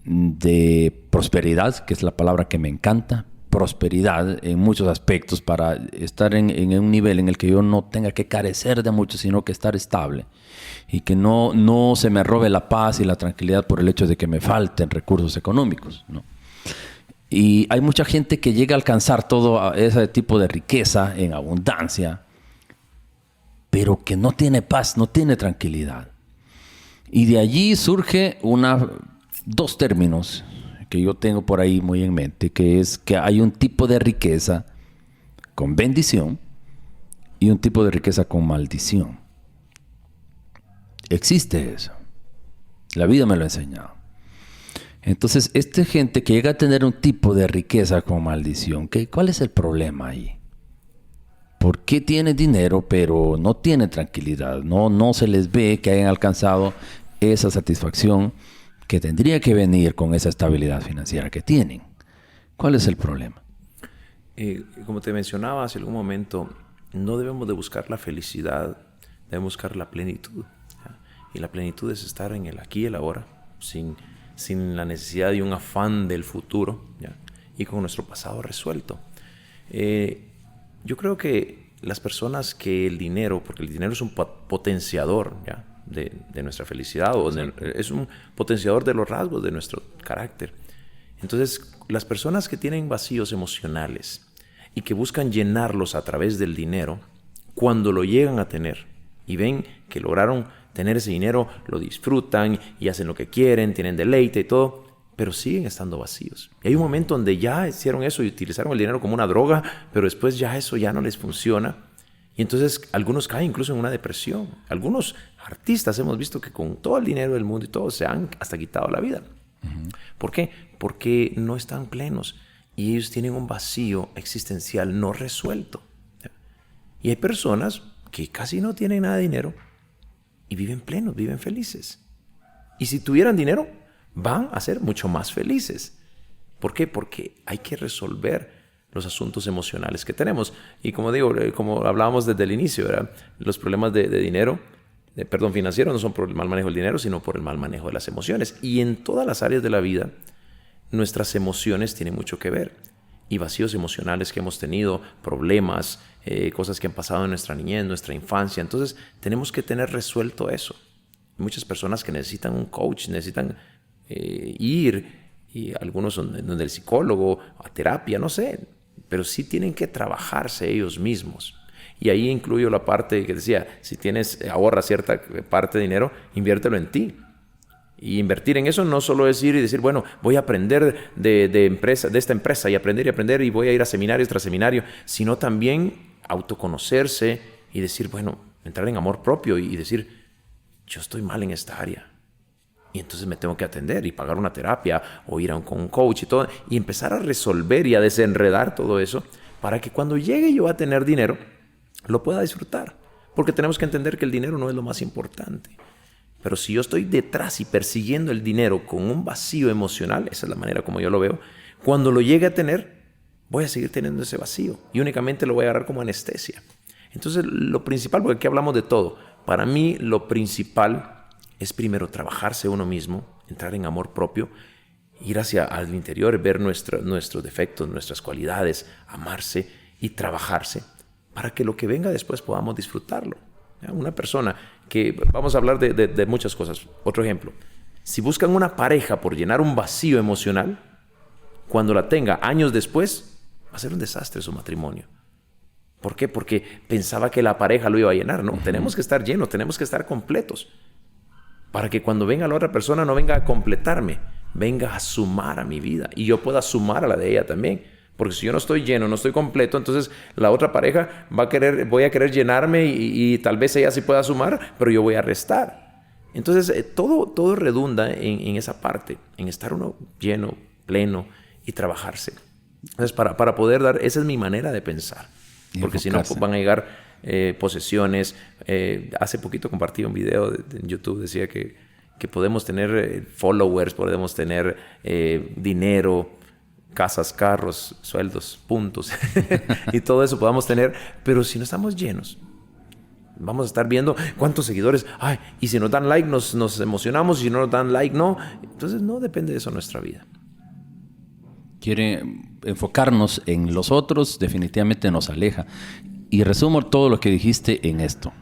de prosperidad, que es la palabra que me encanta, prosperidad en muchos aspectos, para estar en un nivel en el que yo no tenga que carecer de mucho, sino que estar estable. Y que no se me robe la paz y la tranquilidad por el hecho de que me falten recursos económicos, ¿no? Y hay mucha gente que llega a alcanzar todo ese tipo de riqueza en abundancia, pero que no tiene paz, no tiene tranquilidad. Y de allí surge dos términos que yo tengo por ahí muy en mente, que es que hay un tipo de riqueza con bendición y un tipo de riqueza con maldición. Existe eso. La vida me lo ha enseñado. Entonces, esta gente que llega a tener un tipo de riqueza con maldición, ¿cuál es el problema ahí? ¿Por qué tiene dinero pero no tiene tranquilidad? No se les ve que hayan alcanzado esa satisfacción que tendría que venir con esa estabilidad financiera que tienen. ¿Cuál es el problema? Como te mencionaba hace algún momento, no debemos de buscar la felicidad, debemos buscar la plenitud. Y la plenitud es estar en el aquí y el ahora, sin la necesidad de un afán del futuro, ¿ya? Y con nuestro pasado resuelto. Yo creo que las personas que el dinero, porque el dinero es un potenciador, ¿ya? de nuestra felicidad, es un potenciador de los rasgos de nuestro carácter. Entonces, las personas que tienen vacíos emocionales y que buscan llenarlos a través del dinero, cuando lo llegan a tener y ven que lograron tener ese dinero, lo disfrutan y hacen lo que quieren, tienen deleite y todo, pero siguen estando vacíos. Y hay un momento donde ya hicieron eso y utilizaron el dinero como una droga, pero después ya eso ya no les funciona. Y entonces algunos caen incluso en una depresión. Algunos artistas hemos visto que con todo el dinero del mundo y todo se han hasta quitado la vida. Uh-huh. ¿Por qué? Porque no están plenos y ellos tienen un vacío existencial no resuelto. Y hay personas que casi no tienen nada de dinero y viven plenos, viven felices. Y si tuvieran dinero, van a ser mucho más felices. ¿Por qué? Porque hay que resolver los asuntos emocionales que tenemos. Y como digo, como hablábamos desde el inicio, ¿verdad? Los problemas de dinero, financieros, no son por el mal manejo del dinero, sino por el mal manejo de las emociones. Y en todas las áreas de la vida, nuestras emociones tienen mucho que ver. Y vacíos emocionales que hemos tenido, problemas, cosas que han pasado en nuestra niñez, en nuestra infancia. Entonces, tenemos que tener resuelto eso. Hay muchas personas que necesitan un coach, necesitan ir, y algunos son donde el psicólogo, a terapia, no sé. pero sí tienen que trabajarse ellos mismos. Y ahí incluyo la parte que decía, si ahorras cierta parte de dinero, inviértelo en ti. Y invertir en eso no solo es ir y decir, bueno, voy a aprender de esta empresa y aprender y voy a ir a seminarios tras seminario, sino también autoconocerse y decir, bueno, entrar en amor propio y decir, yo estoy mal en esta área. Y entonces me tengo que atender y pagar una terapia o ir con un coach y todo. Y empezar a resolver y a desenredar todo eso para que cuando llegue yo a tener dinero, lo pueda disfrutar. Porque tenemos que entender que el dinero no es lo más importante. Pero si yo estoy detrás y persiguiendo el dinero con un vacío emocional, esa es la manera como yo lo veo, cuando lo llegue a tener, voy a seguir teniendo ese vacío y únicamente lo voy a agarrar como anestesia. Entonces, lo principal, porque aquí hablamos de todo, para mí lo principal es primero trabajarse uno mismo, entrar en amor propio, ir hacia al interior, ver nuestros defectos, nuestras cualidades, amarse y trabajarse para que lo que venga después podamos disfrutarlo. Una persona que, vamos a hablar de muchas cosas. Otro ejemplo, si buscan una pareja por llenar un vacío emocional, cuando la tenga años después, va a ser un desastre su matrimonio. ¿Por qué? Porque pensaba que la pareja lo iba a llenar. No, tenemos que estar llenos, tenemos que estar completos. Para que cuando venga la otra persona no venga a completarme, venga a sumar a mi vida y yo pueda sumar a la de ella también. Porque si yo no estoy lleno, no estoy completo, entonces la otra pareja voy a querer llenarme y tal vez ella sí pueda sumar, pero yo voy a restar. Entonces todo redunda en esa parte, en estar uno lleno, pleno y trabajarse. Entonces para poder dar, esa es mi manera de pensar. Porque si no van a llegar posesiones. Hace poquito compartí un video en YouTube, decía que podemos tener followers, podemos tener dinero, casas, carros, sueldos, puntos y todo eso podamos tener, pero si no estamos llenos, vamos a estar viendo cuántos seguidores, y si nos dan like nos emocionamos, y si no nos dan like no, entonces no depende de eso nuestra vida. Quiere enfocarnos en los otros, definitivamente nos aleja. Y resumo todo lo que dijiste en esto.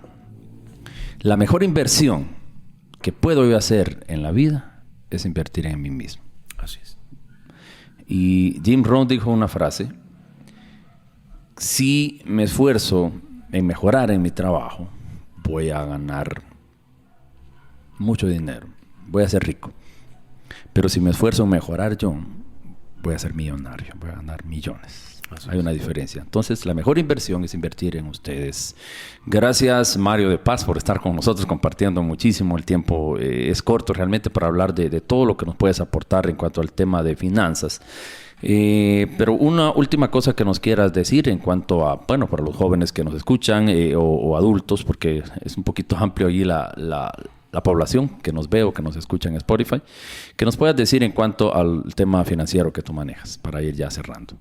La mejor inversión que puedo yo hacer en la vida es invertir en mí mismo. Así es. Y Jim Rohn dijo una frase: si me esfuerzo en mejorar en mi trabajo, voy a ganar mucho dinero, voy a ser rico. Pero si me esfuerzo en mejorar yo, voy a ser millonario, voy a ganar millones. Hay una diferencia. Entonces, la mejor inversión es invertir en ustedes. Gracias, Mario de Paz, por estar con nosotros compartiendo muchísimo. El tiempo es corto realmente para hablar de todo lo que nos puedes aportar en cuanto al tema de finanzas. Pero una última cosa que nos quieras decir en cuanto a, bueno, para los jóvenes que nos escuchan o adultos, porque es un poquito amplio allí la población que nos ve o que nos escucha en Spotify, que nos puedas decir en cuanto al tema financiero que tú manejas, para ir ya cerrando.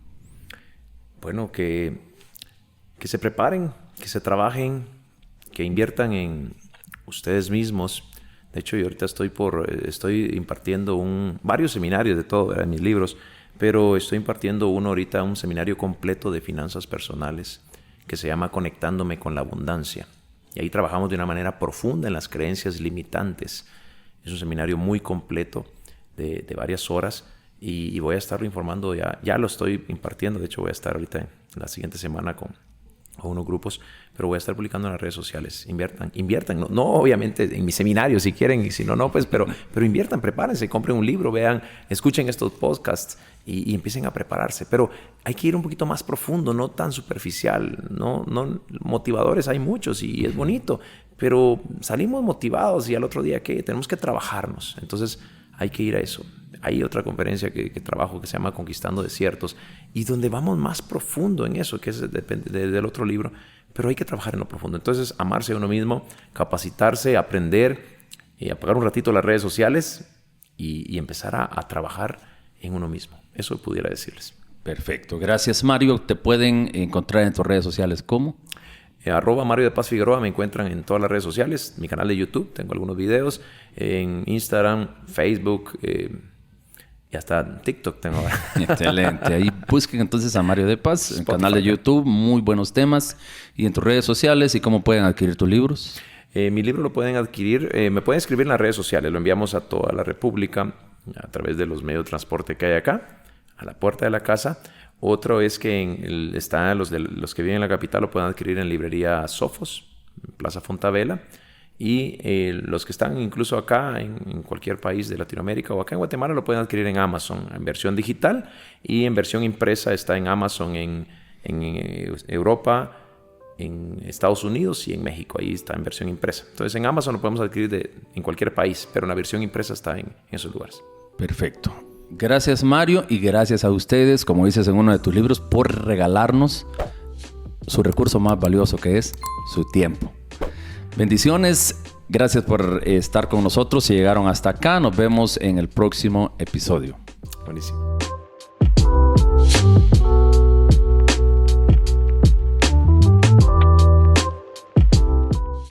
Bueno, que se preparen, que se trabajen, que inviertan en ustedes mismos. De hecho, yo ahorita estoy impartiendo varios seminarios de todo, en mis libros, pero estoy impartiendo un seminario completo de finanzas personales que se llama Conectándome con la Abundancia. Y ahí trabajamos de una manera profunda en las creencias limitantes. Es un seminario muy completo de varias horas. Y voy a estarlo informando, ya lo estoy impartiendo. De hecho, voy a estar ahorita en la siguiente semana con unos grupos, pero voy a estar publicando en las redes sociales. Inviertan, no obviamente en mi seminario si quieren, y si no, pues, pero inviertan, prepárense, compren un libro, vean, escuchen estos podcasts y empiecen a prepararse. Pero hay que ir un poquito más profundo, no tan superficial. No motivadores hay muchos y es bonito, pero salimos motivados y al otro día, ¿qué? Tenemos que trabajarnos. Entonces, hay que ir a eso. Hay otra conferencia que trabajo que se llama Conquistando Desiertos y donde vamos más profundo en eso, que depende del otro libro, pero hay que trabajar en lo profundo. Entonces, amarse a uno mismo, capacitarse, aprender, apagar un ratito las redes sociales y empezar a trabajar en uno mismo. Eso pudiera decirles. Perfecto. Gracias, Mario. ¿Te pueden encontrar en tus redes sociales cómo? @Mario de Paz Figueroa me encuentran en todas las redes sociales. Mi canal de YouTube, tengo algunos videos. En Instagram, Facebook, y hasta TikTok tengo ahora. Excelente. Ahí busquen entonces a Mario de Paz, en el canal de YouTube, muy buenos temas. Y en tus redes sociales, ¿y cómo pueden adquirir tus libros? Mi libro lo pueden adquirir, me pueden escribir en las redes sociales. Lo enviamos a toda la República a través de los medios de transporte que hay acá, a la puerta de la casa. Otro es que los que viven en la capital lo pueden adquirir en librería Sofos, en Plaza Fontavela. Y los que están incluso acá en cualquier país de Latinoamérica o acá en Guatemala lo pueden adquirir en Amazon en versión digital, y en versión impresa está en Amazon en Europa, en Estados Unidos y en México. Ahí está en versión impresa. Entonces en Amazon lo podemos adquirir en cualquier país, pero la versión impresa está en esos lugares. Perfecto. Gracias, Mario, y gracias a ustedes, como dices en uno de tus libros, por regalarnos su recurso más valioso, que es su tiempo. Bendiciones, gracias por estar con nosotros. Si llegaron hasta acá, nos vemos en el próximo episodio. Buenísimo.